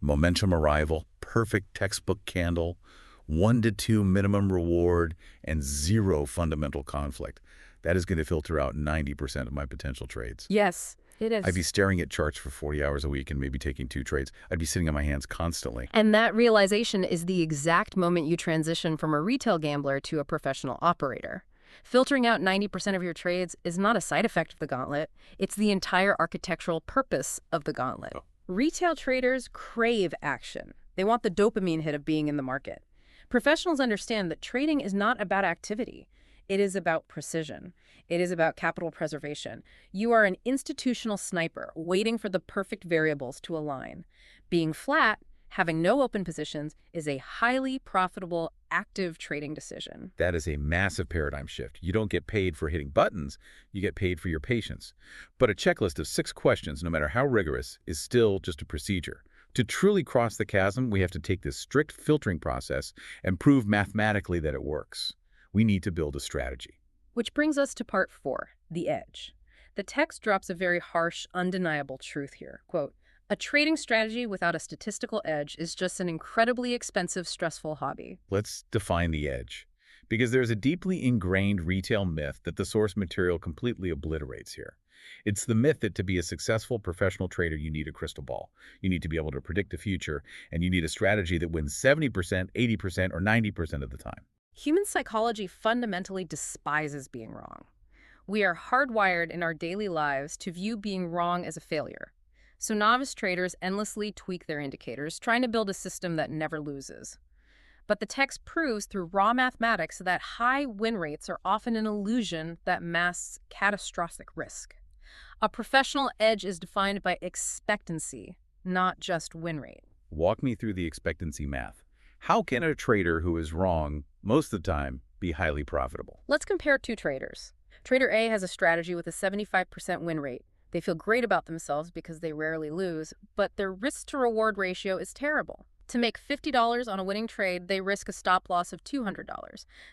momentum arrival, perfect textbook candle, 1 to 2 minimum reward, and 0 fundamental conflict, that is going to filter out 90% of my potential trades. Yes, it is. I'd be staring at charts for 40 hours a week and maybe taking 2 trades. I'd be sitting on my hands constantly. And that realization is the exact moment you transition from a retail gambler to a professional operator. Filtering out 90% of your trades is not a side effect of the gauntlet. It's the entire architectural purpose of the gauntlet. Oh. Retail traders crave action. They want the dopamine hit of being in the market. Professionals understand that trading is not about activity. It is about precision. It is about capital preservation. You are an institutional sniper waiting for the perfect variables to align. Being flat, having no open positions, is a highly profitable, active trading decision. That is a massive paradigm shift. You don't get paid for hitting buttons, you get paid for your patience. But a checklist of 6 questions, no matter how rigorous, is still just a procedure. To truly cross the chasm, we have to take this strict filtering process and prove mathematically that it works. We need to build a strategy. Which brings us to part 4, the edge. The text drops a very harsh, undeniable truth here. Quote, "A trading strategy without a statistical edge is just an incredibly expensive, stressful hobby." Let's define the edge, because there's a deeply ingrained retail myth that the source material completely obliterates here. It's the myth that to be a successful professional trader, you need a crystal ball. You need to be able to predict the future, and you need a strategy that wins 70%, 80%, or 90% of the time. Human psychology fundamentally despises being wrong. We are hardwired in our daily lives to view being wrong as a failure. So novice traders endlessly tweak their indicators, trying to build a system that never loses. But the text proves through raw mathematics that high win rates are often an illusion that masks catastrophic risk. A professional edge is defined by expectancy, not just win rate. Walk me through the expectancy math. How can a trader who is wrong most of the time be highly profitable? Let's compare 2 traders. Trader A has a strategy with a 75% win rate. They feel great about themselves because they rarely lose, but their risk-to-reward ratio is terrible. To make $50 on a winning trade, they risk a stop loss of $200.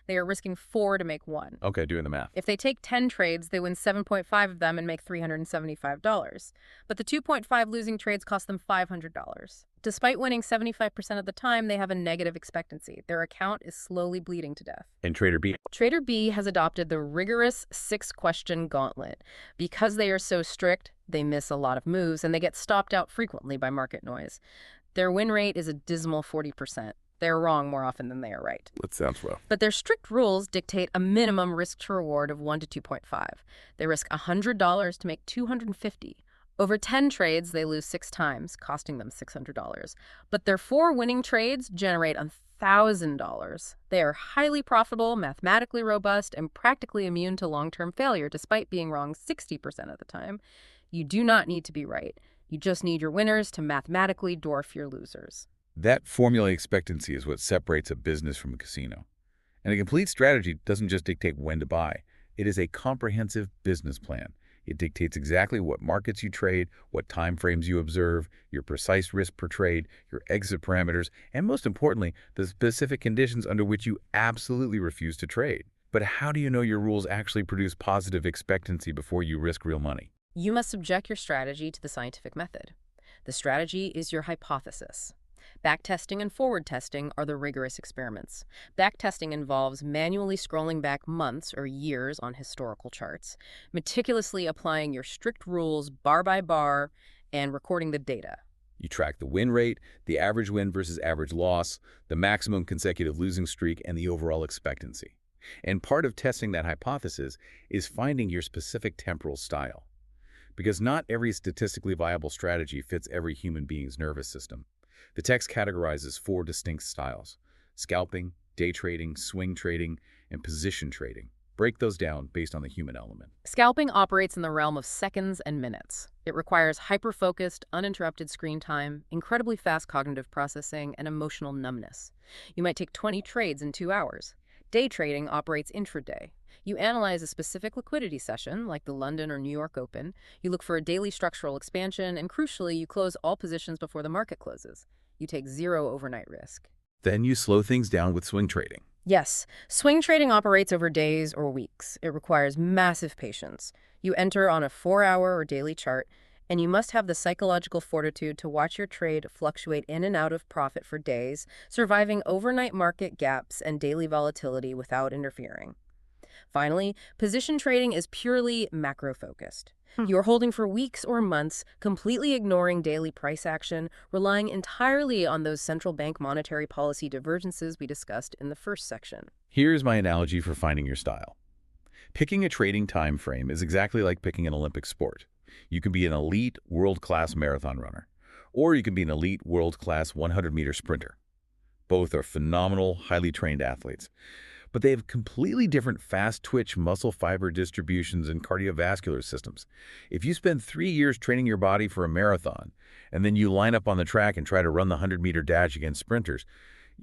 They are risking 4 to make 1. Okay, doing the math. If they take 10 trades, they win 7.5 of them and make $375. But the 2.5 losing trades cost them $500. Despite winning 75% of the time, they have a negative expectancy. Their account is slowly bleeding to death. And Trader B? Trader B has adopted the rigorous 6-question gauntlet. Because they are so strict, they miss a lot of moves and they get stopped out frequently by market noise. Their win rate is a dismal 40%. They're wrong more often than they are right. That sounds rough. But their strict rules dictate a minimum risk to reward of 1 to 2.5. They risk $100 to make $250. Over 10 trades, they lose 6 times, costing them $600. But their 4 winning trades generate $1,000. They are highly profitable, mathematically robust, and practically immune to long-term failure, despite being wrong 60% of the time. You do not need to be right. You just need your winners to mathematically dwarf your losers. That formula expectancy is what separates a business from a casino. And a complete strategy doesn't just dictate when to buy. It is a comprehensive business plan. It dictates exactly what markets you trade, what time frames you observe, your precise risk per trade, your exit parameters, and most importantly, the specific conditions under which you absolutely refuse to trade. But how do you know your rules actually produce positive expectancy before you risk real money? You must subject your strategy to the scientific method. The strategy is your hypothesis. Backtesting and forward testing are the rigorous experiments. Backtesting involves manually scrolling back months or years on historical charts, meticulously applying your strict rules bar by bar, and recording the data. You track the win rate, the average win versus average loss, the maximum consecutive losing streak, and the overall expectancy. And part of testing that hypothesis is finding your specific temporal style. Because not every statistically viable strategy fits every human being's nervous system. The text categorizes 4 distinct styles: scalping, day trading, swing trading, and position trading. Break those down based on the human element. Scalping operates in the realm of seconds and minutes. It requires hyper-focused, uninterrupted screen time, incredibly fast cognitive processing, and emotional numbness. You might take 20 trades in 2 hours. Day trading operates intraday. You analyze a specific liquidity session, like the London or New York Open. You look for a daily structural expansion, and crucially, you close all positions before the market closes. You take 0 overnight risk. Then you slow things down with swing trading. Yes, swing trading operates over days or weeks. It requires massive patience. You enter on a 4-hour or daily chart, and you must have the psychological fortitude to watch your trade fluctuate in and out of profit for days, surviving overnight market gaps and daily volatility without interfering. Finally, position trading is purely macro-focused. You are holding for weeks or months, completely ignoring daily price action, relying entirely on those central bank monetary policy divergences we discussed in the first section. Here's my analogy for finding your style. Picking a trading time frame is exactly like picking an Olympic sport. You can be an elite, world-class marathon runner, or you can be an elite, world-class 100-meter sprinter. Both are phenomenal, highly trained athletes. But they have completely different fast-twitch muscle fiber distributions and cardiovascular systems. If you spend 3 years training your body for a marathon, and then you line up on the track and try to run the 100-meter dash against sprinters,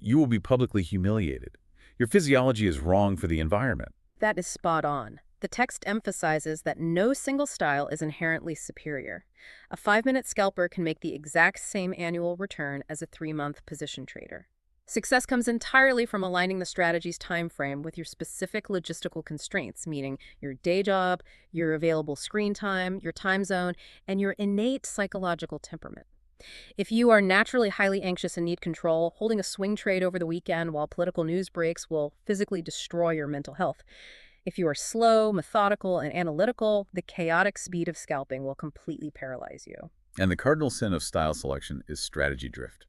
you will be publicly humiliated. Your physiology is wrong for the environment. That is spot on. The text emphasizes that no single style is inherently superior. A 5-minute scalper can make the exact same annual return as a 3-month position trader. Success comes entirely from aligning the strategy's time frame with your specific logistical constraints, meaning your day job, your available screen time, your time zone, and your innate psychological temperament. If you are naturally highly anxious and need control, holding a swing trade over the weekend while political news breaks will physically destroy your mental health. If you are slow, methodical, and analytical, the chaotic speed of scalping will completely paralyze you. And the cardinal sin of style selection is strategy drift.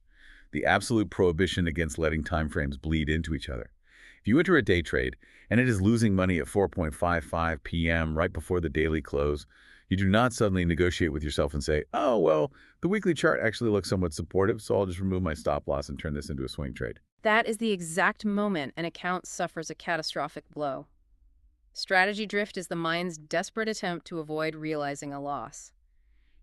The absolute prohibition against letting timeframes bleed into each other. If you enter a day trade and it is losing money at 4:55 p.m. right before the daily close, you do not suddenly negotiate with yourself and say, oh, well, the weekly chart actually looks somewhat supportive, so I'll just remove my stop loss and turn this into a swing trade. That is the exact moment an account suffers a catastrophic blow. Strategy drift is the mind's desperate attempt to avoid realizing a loss.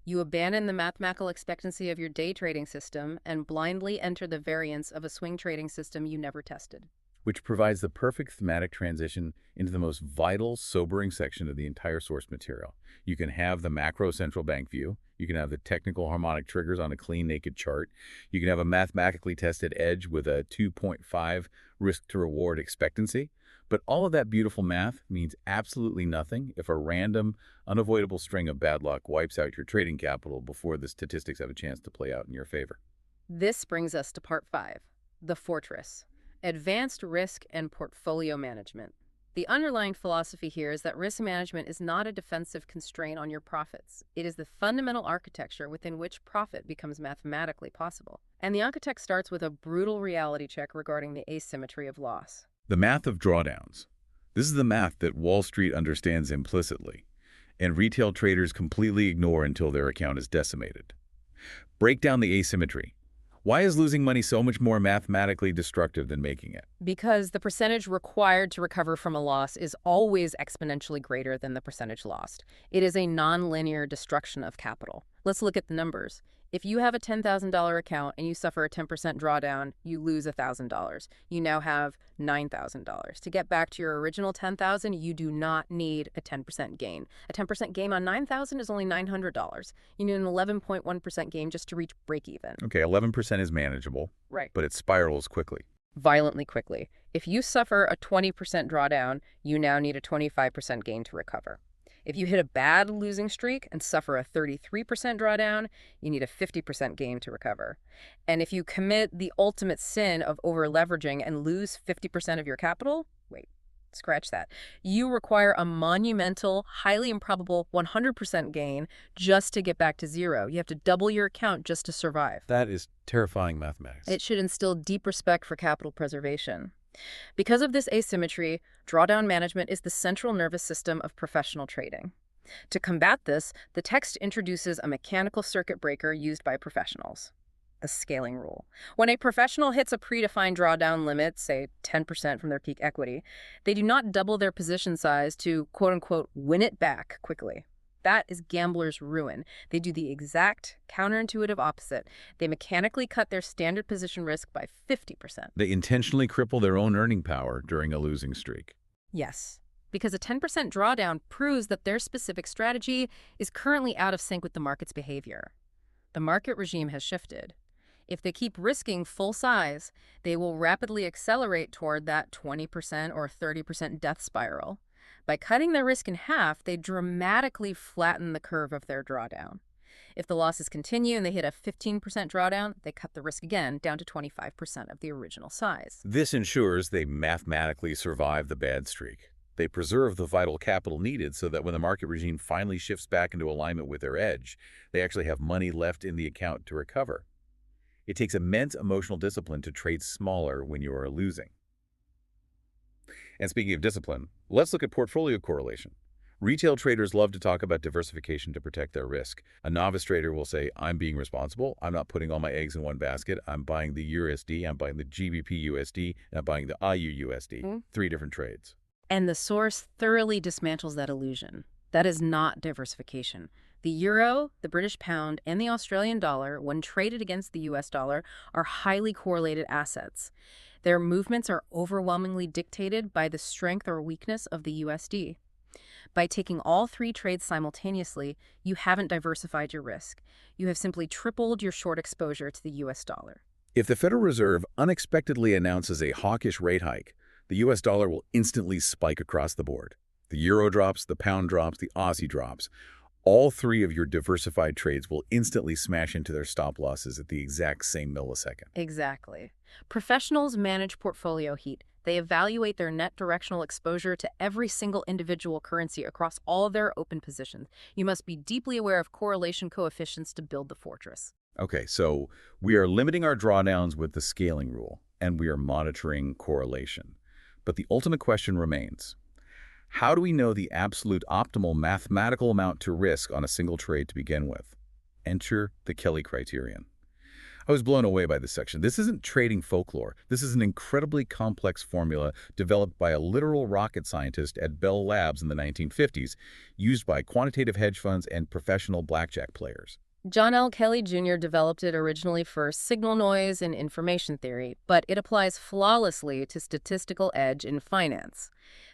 You abandon the mathematical expectancy of your day trading system and blindly enter the variance of a swing trading system you never tested. which provides the perfect thematic transition into the most vital, sobering section of the entire source material. You can have the macro central bank view. You can have the technical harmonic triggers on a clean, naked chart. You can have a mathematically tested edge with a 2.5 risk-to-reward expectancy. But all of that beautiful math means absolutely nothing if a random, unavoidable string of bad luck wipes out your trading capital before the statistics have a chance to play out in your favor. This brings us to part 5, the fortress, advanced risk and portfolio management. The underlying philosophy here is that risk management is not a defensive constraint on your profits. It is the fundamental architecture within which profit becomes mathematically possible. And the architect starts with a brutal reality check regarding the asymmetry of loss. The math of drawdowns. This is the math that Wall Street understands implicitly, and retail traders completely ignore until their account is decimated. Break down the asymmetry. Why is losing money so much more mathematically destructive than making it? Because the percentage required to recover from a loss is always exponentially greater than the percentage lost. It is a nonlinear destruction of capital. Let's look at the numbers. If you have a $10,000 account and you suffer a 10% drawdown, you lose $1,000. You now have $9,000. To get back to your original $10,000, you do not need a 10% gain. A 10% gain on $9,000 is only $900. You need an 11.1% gain just to reach break even. Okay, 11% is manageable, Right. but it spirals quickly. Violently quickly. If you suffer a 20% drawdown, you now need a 25% gain to recover. If you hit a bad losing streak and suffer a 33% drawdown, you need a 50% gain to recover. And if you commit the ultimate sin of over-leveraging and lose 50% of your capital, wait, scratch that. You require a monumental, highly improbable 100% gain just to get back to zero. You have to double your account just to survive. That is terrifying mathematics. It should instill deep respect for capital preservation. Because of this asymmetry, drawdown management is the central nervous system of professional trading. To combat this, the text introduces a mechanical circuit breaker used by professionals, the scaling rule. When a professional hits a predefined drawdown limit, say 10% from their peak equity, they do not double their position size to, quote-unquote, win it back quickly. That is gambler's ruin. They do the exact counterintuitive opposite. They mechanically cut their standard position risk by 50%. They intentionally cripple their own earning power during a losing streak. Yes, because a 10% drawdown proves that their specific strategy is currently out of sync with the market's behavior. The market regime has shifted. If they keep risking full size, they will rapidly accelerate toward that 20% or 30% death spiral. By cutting their risk in half, they dramatically flatten the curve of their drawdown. If the losses continue and they hit a 15% drawdown, they cut the risk again down to 25% of the original size. This ensures they mathematically survive the bad streak. They preserve the vital capital needed so that when the market regime finally shifts back into alignment with their edge, they actually have money left in the account to recover. It takes immense emotional discipline to trade smaller when you are losing. And speaking of discipline, let's look at portfolio correlation. Retail traders love to talk about diversification to protect their risk. A novice trader will say, I'm being responsible. I'm not putting all my eggs in one basket. I'm buying the USD, I'm buying the GBP USD, and I'm buying the IU USD. 3 different trades. And the source thoroughly dismantles that illusion. That is not diversification. The euro, the British pound, and the Australian dollar, when traded against the US dollar, are highly correlated assets. Their movements are overwhelmingly dictated by the strength or weakness of the USD. By taking all 3 trades simultaneously, you haven't diversified your risk. You have simply tripled your short exposure to the US dollar. If the Federal Reserve unexpectedly announces a hawkish rate hike, the US dollar will instantly spike across the board. The euro drops, the pound drops, the Aussie drops. All 3 of your diversified trades will instantly smash into their stop losses at the exact same millisecond. Exactly. Professionals manage portfolio heat. They evaluate their net directional exposure to every single individual currency across all their open positions. You must be deeply aware of correlation coefficients to build the fortress. Okay, so we are limiting our drawdowns with the scaling rule, and we are monitoring correlation. But the ultimate question remains. How do we know the absolute optimal mathematical amount to risk on a single trade to begin with? Enter the Kelly criterion. I was blown away by this section. This isn't trading folklore. This is an incredibly complex formula developed by a literal rocket scientist at Bell Labs in the 1950s, used by quantitative hedge funds and professional blackjack players. John L. Kelly Jr. developed it originally for signal noise and information theory, but it applies flawlessly to statistical edge in finance.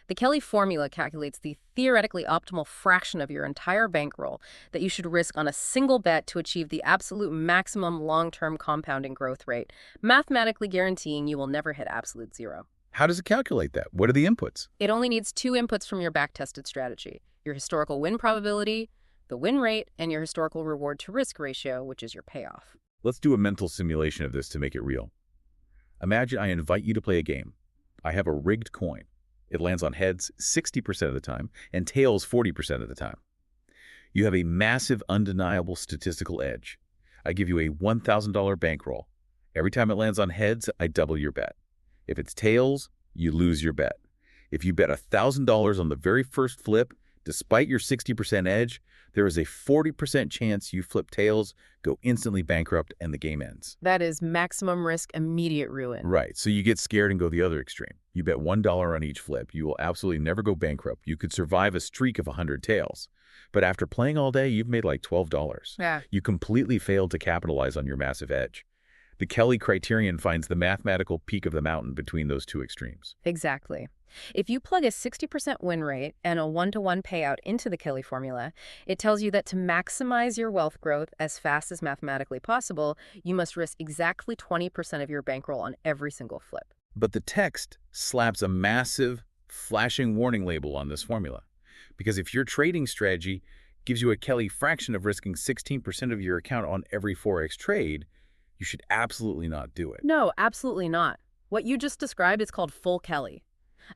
The Kelly formula calculates the theoretically optimal fraction of your entire bankroll that you should risk on a single bet to achieve the absolute maximum long-term compounding growth rate, mathematically guaranteeing you will never hit absolute zero. How does it calculate that? What are the inputs? It only needs two inputs from your back-tested strategy: your historical win probability, the win rate, and your historical reward to risk ratio, which is your payoff. Let's do a mental simulation of this to make it real. Imagine I invite you to play a game. I have a rigged coin. It lands on heads 60% of the time and tails 40% of the time. You have a massive, undeniable statistical edge. I give you a $1,000 bankroll. Every time it lands on heads, I double your bet. If it's tails, you lose your bet. If you bet $1,000 on the very first flip, despite your 60% edge, there is a 40% chance you flip tails, go instantly bankrupt, and the game ends. That is maximum risk, immediate ruin. Right, so you get scared and go the other extreme. You bet $1 on each flip. You will absolutely never go bankrupt. You could survive a streak of 100 tails. But after playing all day, you've made like $12. Yeah. You completely failed to capitalize on your massive edge. The Kelly criterion finds the mathematical peak of the mountain between those two extremes. Exactly. If you plug a 60% win rate and a 1-to-1 payout into the Kelly formula, it tells you that to maximize your wealth growth as fast as mathematically possible, you must risk exactly 20% of your bankroll on every single flip. But the text slaps a massive, flashing warning label on this formula. Because if your trading strategy gives you a Kelly fraction of risking 16% of your account on every Forex trade, you should absolutely not do it. No, absolutely not. What you just described is called full Kelly.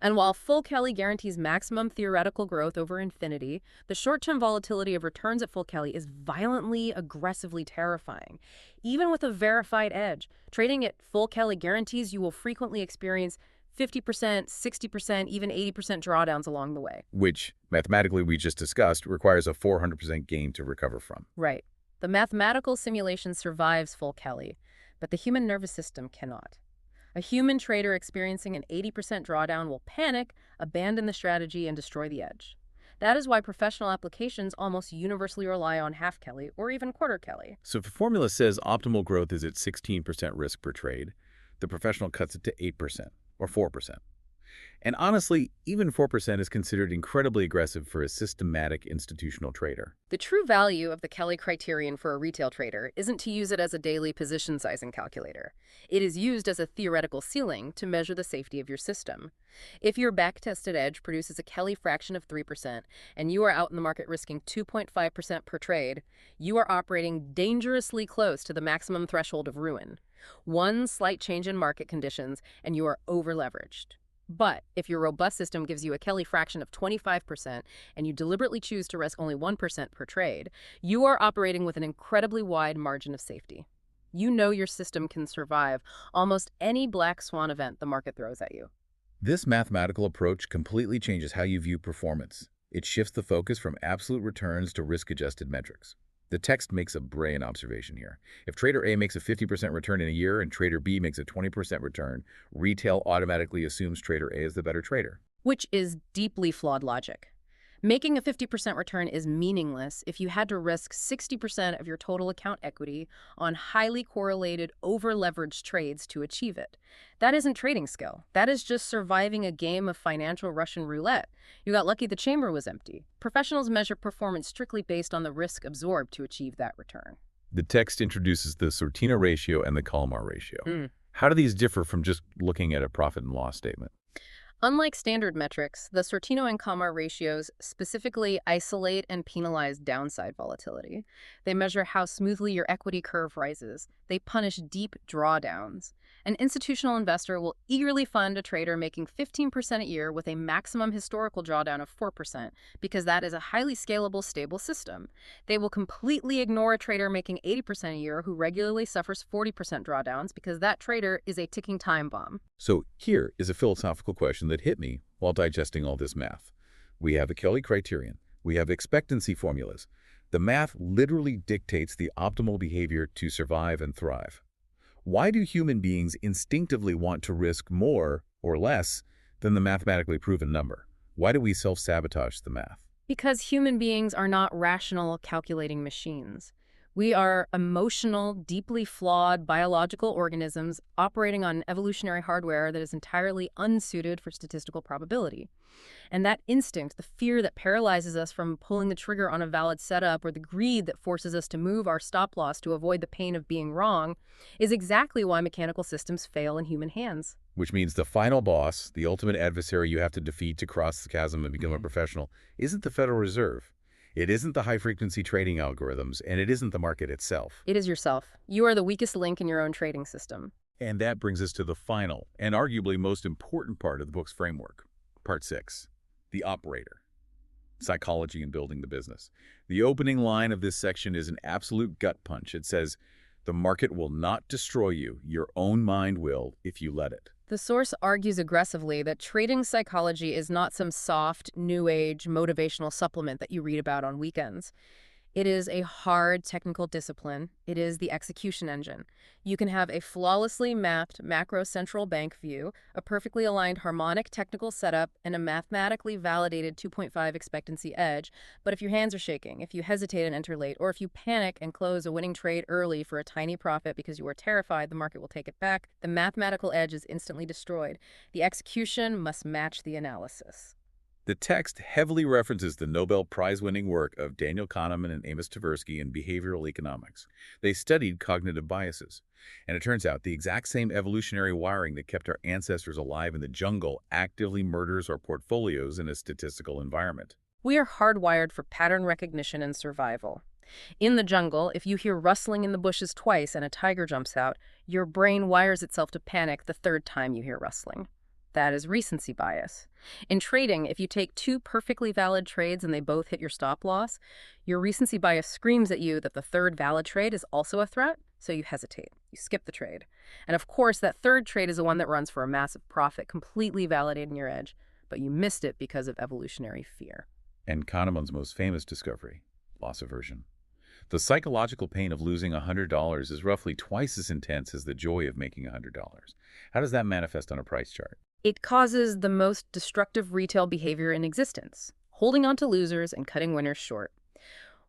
And while full Kelly guarantees maximum theoretical growth over infinity, the short-term volatility of returns at full Kelly is violently, aggressively terrifying. Even with a verified edge, trading at full Kelly guarantees you will frequently experience 50%, 60%, even 80% drawdowns along the way. Which, mathematically we just discussed, requires a 400% gain to recover from. Right. The mathematical simulation survives full Kelly, but the human nervous system cannot. A human trader experiencing an 80% drawdown will panic, abandon the strategy, and destroy the edge. That is why professional applications almost universally rely on half Kelly or even quarter Kelly. So if the formula says optimal growth is at 16% risk per trade, the professional cuts it to 8% or 4%. And honestly, even 4% is considered incredibly aggressive for a systematic institutional trader. The true value of the Kelly criterion for a retail trader isn't to use it as a daily position sizing calculator. It is used as a theoretical ceiling to measure the safety of your system. If your back-tested edge produces a Kelly fraction of 3% and you are out in the market risking 2.5% per trade, you are operating dangerously close to the maximum threshold of ruin. One slight change in market conditions and you are over-leveraged. But if your robust system gives you a Kelly fraction of 25% and you deliberately choose to risk only 1% per trade, you are operating with an incredibly wide margin of safety. You know your system can survive almost any black swan event the market throws at you. This mathematical approach completely changes how you view performance. It shifts the focus from absolute returns to risk-adjusted metrics. The text makes a brilliant observation here. If trader A makes a 50% return in a year and trader B makes a 20% return, retail automatically assumes trader A is the better trader. Which is deeply flawed logic. Making a 50% return is meaningless if you had to risk 60% of your total account equity on highly correlated, over-leveraged trades to achieve it. That isn't trading skill. That is just surviving a game of financial Russian roulette. You got lucky the chamber was empty. Professionals measure performance strictly based on the risk absorbed to achieve that return. The text introduces the Sortino ratio and the Kalmar ratio. How do these differ from just looking at a profit and loss statement? Unlike standard metrics, the Sortino and Kalmar ratios specifically isolate and penalize downside volatility. They measure how smoothly your equity curve rises. They punish deep drawdowns. An institutional investor will eagerly fund a trader making 15% a year with a maximum historical drawdown of 4% because that is a highly scalable, stable system. They will completely ignore a trader making 80% a year who regularly suffers 40% drawdowns because that trader is a ticking time bomb. So here is a philosophical question that hit me while digesting all this math. We have the Kelly criterion. We have expectancy formulas. The math literally dictates the optimal behavior to survive and thrive. Why do human beings instinctively want to risk more or less than the mathematically proven number? Why do we self-sabotage the math? Because human beings are not rational, calculating machines. We are emotional, deeply flawed biological organisms operating on evolutionary hardware that is entirely unsuited for statistical probability. And that instinct, the fear that paralyzes us from pulling the trigger on a valid setup, or the greed that forces us to move our stop loss to avoid the pain of being wrong, is exactly why mechanical systems fail in human hands. Which means the final boss, the ultimate adversary you have to defeat to cross the chasm and become a professional, isn't the Federal Reserve. It isn't the high-frequency trading algorithms, and it isn't the market itself. It is yourself. You are the weakest link in your own trading system. And that brings us to the final, and arguably most important part of the book's framework, Part 6, the operator. Psychology in building the business. The opening line of this section is an absolute gut punch. It says, "The market will not destroy you. Your own mind will if you let it." The source argues aggressively that trading psychology is not some soft, new age, motivational supplement that you read about on weekends. It is a hard technical discipline. It is the execution engine. You can have a flawlessly mapped macro central bank view, a perfectly aligned harmonic technical setup, and a mathematically validated 2.5 expectancy edge. But if your hands are shaking, if you hesitate and enter late, or if you panic and close a winning trade early for a tiny profit because you are terrified the market will take it back, the mathematical edge is instantly destroyed. The execution must match the analysis. The text heavily references the Nobel Prize-winning work of Daniel Kahneman and Amos Tversky in behavioral economics. They studied cognitive biases. And it turns out the exact same evolutionary wiring that kept our ancestors alive in the jungle actively murders our portfolios in a statistical environment. We are hardwired for pattern recognition and survival. In the jungle, if you hear rustling in the bushes twice and a tiger jumps out, your brain wires itself to panic the third time you hear rustling. That is recency bias. In trading, if you take two perfectly valid trades and they both hit your stop loss, your recency bias screams at you that the third valid trade is also a threat, so you hesitate. You skip the trade. And of course, that third trade is the one that runs for a massive profit, completely validating your edge, but you missed it because of evolutionary fear. And Kahneman's most famous discovery, loss aversion. The psychological pain of losing $100 is roughly twice as intense as the joy of making $100. How does that manifest on a price chart? It causes the most destructive retail behavior in existence, holding on to losers and cutting winners short.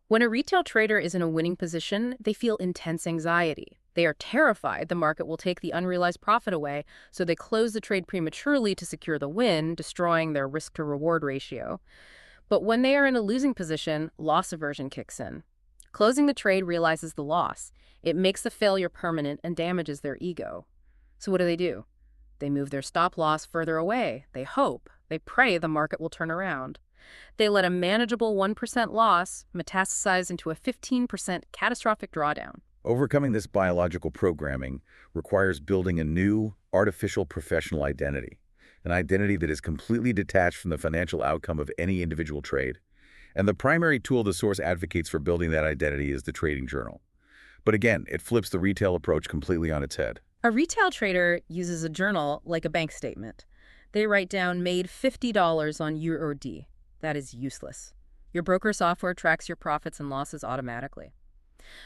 When a retail trader is in a winning position, they feel intense anxiety. They are terrified the market will take the unrealized profit away, so they close the trade prematurely to secure the win, destroying their risk-to-reward ratio. But when they are in a losing position, loss aversion kicks in. Closing the trade realizes the loss. It makes the failure permanent and damages their ego. So what do? They move their stop loss further away. They hope. They pray the market will turn around. They let a manageable 1% loss metastasize into a 15% catastrophic drawdown. Overcoming this biological programming requires building a new, artificial professional identity, an identity that is completely detached from the financial outcome of any individual trade. And the primary tool the source advocates for building that identity is the trading journal. But again, it flips the retail approach completely on its head. A retail trader uses a journal like a bank statement. They write down made $50 on URD. That is useless. Your broker software tracks your profits and losses automatically.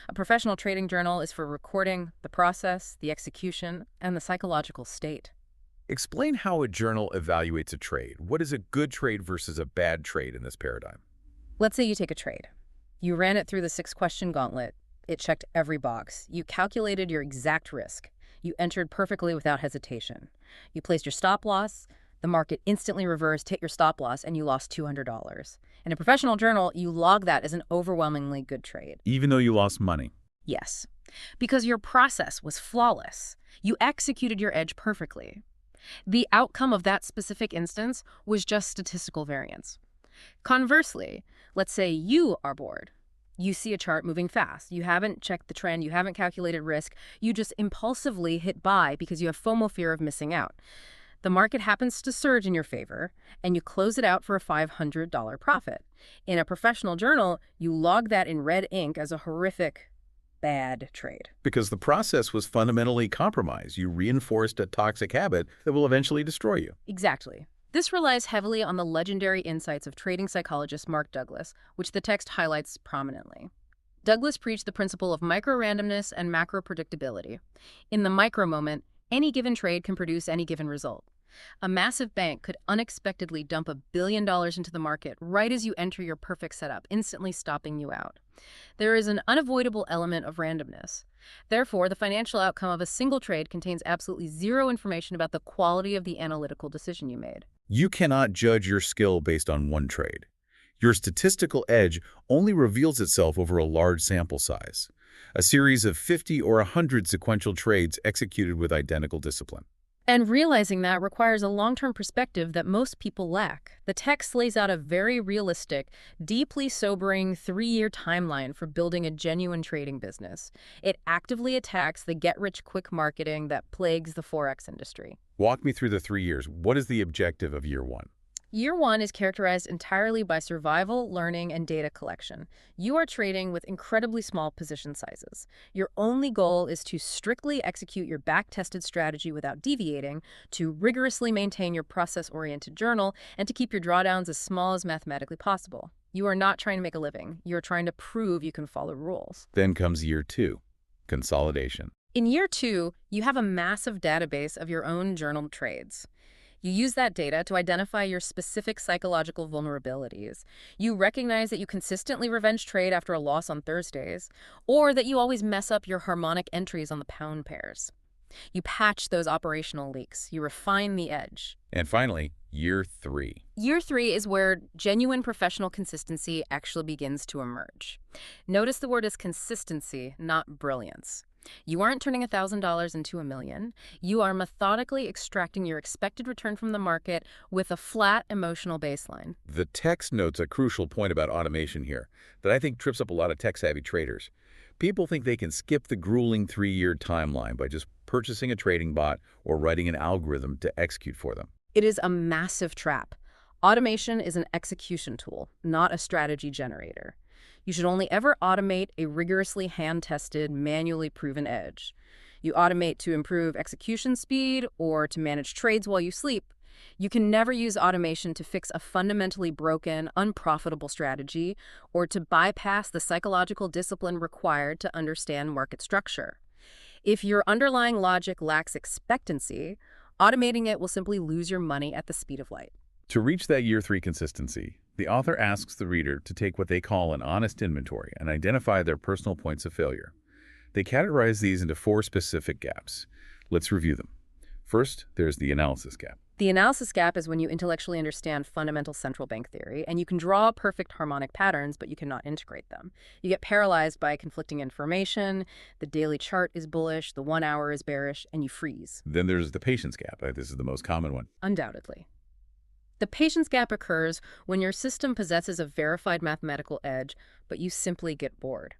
A professional trading journal is for recording the process, the execution, and the psychological state. Explain how a journal evaluates a trade. What is a good trade versus a bad trade in this paradigm? Let's say you take a trade. You ran it through the 6-question gauntlet. It checked every box. You calculated your exact risk. You entered perfectly without hesitation. You placed your stop loss. The market instantly reversed, hit your stop loss, and you lost $200. In a professional journal, you log that as an overwhelmingly good trade. Even though you lost money? Yes, because your process was flawless. You executed your edge perfectly. The outcome of that specific instance was just statistical variance. Conversely, let's say you are bored. You see a chart moving fast. You haven't checked the trend. You haven't calculated risk. You just impulsively hit buy because you have FOMO, fear of missing out. The market happens to surge in your favor, and you close it out for a $500 profit. In a professional journal, you log that in red ink as a horrific, bad trade. Because the process was fundamentally compromised. You reinforced a toxic habit that will eventually destroy you. Exactly. This relies heavily on the legendary insights of trading psychologist Mark Douglas, which the text highlights prominently. Douglas preached the principle of micro-randomness and macro-predictability. In the micro moment, any given trade can produce any given result. A massive bank could unexpectedly dump $1 billion into the market right as you enter your perfect setup, instantly stopping you out. There is an unavoidable element of randomness. Therefore, the financial outcome of a single trade contains absolutely zero information about the quality of the analytical decision you made. You cannot judge your skill based on one trade. Your statistical edge only reveals itself over a large sample size, a series of 50 or 100 sequential trades executed with identical discipline. And realizing that requires a long-term perspective that most people lack. The text lays out a very realistic, deeply sobering 3-year timeline for building a genuine trading business. It actively attacks the get-rich-quick marketing that plagues the Forex industry. Walk me through the 3 years. What is the objective of year one? Year one is characterized entirely by survival, learning, and data collection. You are trading with incredibly small position sizes. Your only goal is to strictly execute your back-tested strategy without deviating, to rigorously maintain your process-oriented journal, and to keep your drawdowns as small as mathematically possible. You are not trying to make a living. You are trying to prove you can follow rules. Then comes year two, consolidation. In year two, you have a massive database of your own journaled trades. You use that data to identify your specific psychological vulnerabilities. You recognize that you consistently revenge trade after a loss on Thursdays, or that you always mess up your harmonic entries on the pound pairs. You patch those operational leaks. You refine the edge. And finally, year three. Year three is where genuine professional consistency actually begins to emerge. Notice the word is consistency, not brilliance. You aren't turning $1,000 into $1 million. You are methodically extracting your expected return from the market with a flat emotional baseline. The text notes a crucial point about automation here that I think trips up a lot of tech-savvy traders. People think they can skip the grueling 3-year timeline by just purchasing a trading bot or writing an algorithm to execute for them. It is a massive trap. Automation is an execution tool, not a strategy generator. You should only ever automate a rigorously hand-tested, manually proven edge. You automate to improve execution speed or to manage trades while you sleep. You can never use automation to fix a fundamentally broken, unprofitable strategy or to bypass the psychological discipline required to understand market structure. If your underlying logic lacks expectancy, automating it will simply lose your money at the speed of light. To reach that year three consistency, the author asks the reader to take what they call an honest inventory and identify their personal points of failure. They categorize these into 4 specific gaps. Let's review them. First, there's the analysis gap. The analysis gap is when you intellectually understand fundamental central bank theory, and you can draw perfect harmonic patterns, but you cannot integrate them. You get paralyzed by conflicting information, the daily chart is bullish, the 1 hour is bearish, and you freeze. Then there's the patience gap. This is the most common one. Undoubtedly. The patience gap occurs when your system possesses a verified mathematical edge, but you simply get bored.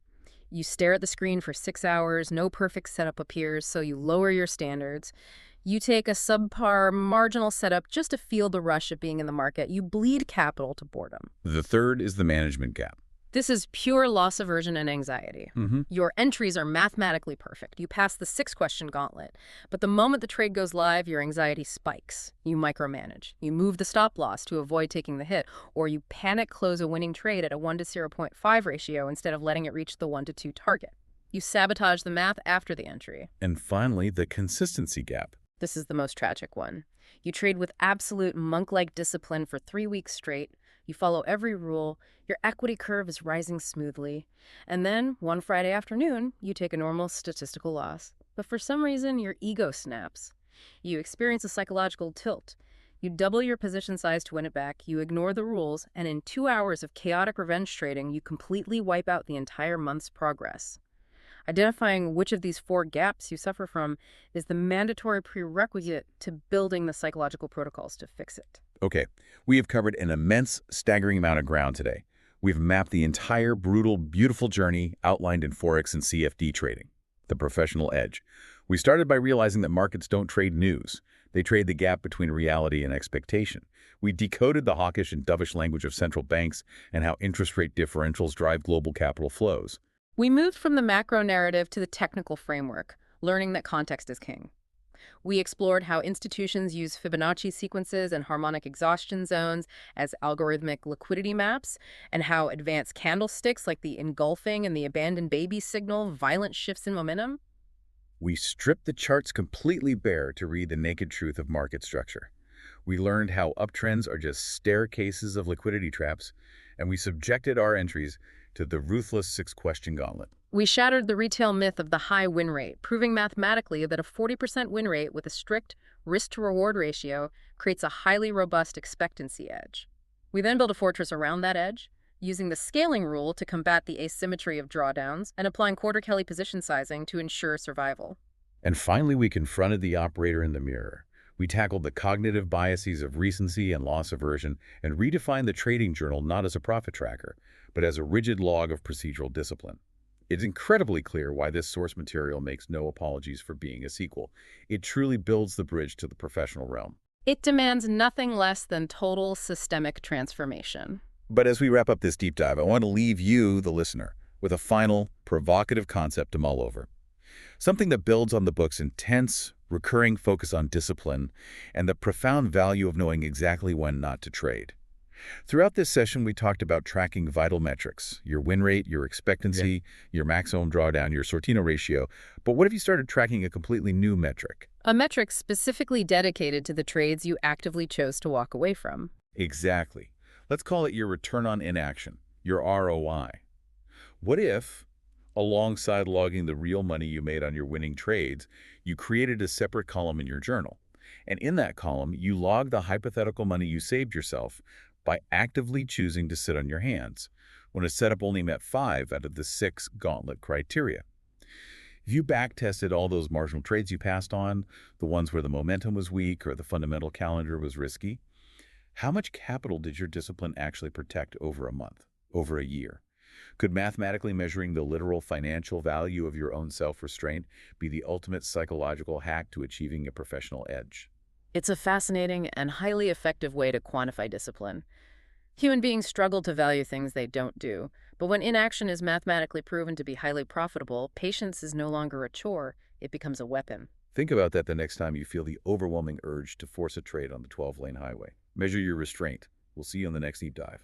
You stare at the screen for 6 hours, no perfect setup appears, so you lower your standards. You take a subpar marginal setup just to feel the rush of being in the market. You bleed capital to boredom. The third is the management gap. This is pure loss aversion and anxiety. Your entries are mathematically perfect. You pass the 6-question gauntlet. But the moment the trade goes live, your anxiety spikes. You micromanage. You move the stop loss to avoid taking the hit, or you panic close a winning trade at a 1 to 0.5 ratio instead of letting it reach the 1 to 2 target. You sabotage the math after the entry. And finally, the consistency gap. This is the most tragic one. You trade with absolute monk-like discipline for 3 weeks straight. You follow every rule. Your equity curve is rising smoothly. And then, one Friday afternoon, you take a normal statistical loss. But for some reason, your ego snaps. You experience a psychological tilt. You double your position size to win it back. You ignore the rules. And in 2 hours of chaotic revenge trading, you completely wipe out the entire month's progress. Identifying which of these 4 gaps you suffer from is the mandatory prerequisite to building the psychological protocols to fix it. Okay, we have covered an immense, staggering amount of ground today. We've mapped the entire brutal, beautiful journey outlined in Forex and CFD trading, the professional edge. We started by realizing that markets don't trade news. They trade the gap between reality and expectation. We decoded the hawkish and dovish language of central banks and how interest rate differentials drive global capital flows. We moved from the macro narrative to the technical framework, learning that context is king. We explored how institutions use Fibonacci sequences and harmonic exhaustion zones as algorithmic liquidity maps, and how advanced candlesticks like the engulfing and the abandoned baby signal violent shifts in momentum. We stripped the charts completely bare to read the naked truth of market structure. We learned how uptrends are just staircases of liquidity traps, and we subjected our entries to the ruthless six-question gauntlet. We shattered the retail myth of the high win rate, proving mathematically that a 40% win rate with a strict risk-to-reward ratio creates a highly robust expectancy edge. We then built a fortress around that edge, using the scaling rule to combat the asymmetry of drawdowns and applying quarter-Kelly position sizing to ensure survival. And finally, we confronted the operator in the mirror. We tackled the cognitive biases of recency and loss aversion and redefined the trading journal not as a profit tracker, but as a rigid log of procedural discipline. It's incredibly clear why this source material makes no apologies for being a sequel. It truly builds the bridge to the professional realm. It demands nothing less than total systemic transformation. But as we wrap up this deep dive, I want to leave you, the listener, with a final, provocative concept to mull over. Something that builds on the book's intense, recurring focus on discipline and the profound value of knowing exactly when not to trade. Throughout this session, we talked about tracking vital metrics, your win rate, your expectancy, your maximum drawdown, your Sortino ratio. But what if you started tracking a completely new metric? A metric specifically dedicated to the trades you actively chose to walk away from. Exactly. Let's call it your return on inaction, your ROI. What if, alongside logging the real money you made on your winning trades, you created a separate column in your journal? And in that column, you log the hypothetical money you saved yourself by actively choosing to sit on your hands when a setup only met 5 out of the 6 gauntlet criteria. If you back-tested all those marginal trades you passed on, the ones where the momentum was weak or the fundamental calendar was risky, how much capital did your discipline actually protect over a month, over a year? Could mathematically measuring the literal financial value of your own self-restraint be the ultimate psychological hack to achieving a professional edge? It's a fascinating and highly effective way to quantify discipline. Human beings struggle to value things they don't do, but when inaction is mathematically proven to be highly profitable, patience is no longer a chore, it becomes a weapon. Think about that the next time you feel the overwhelming urge to force a trade on the 12-lane highway. Measure your restraint. We'll see you on the next deep dive.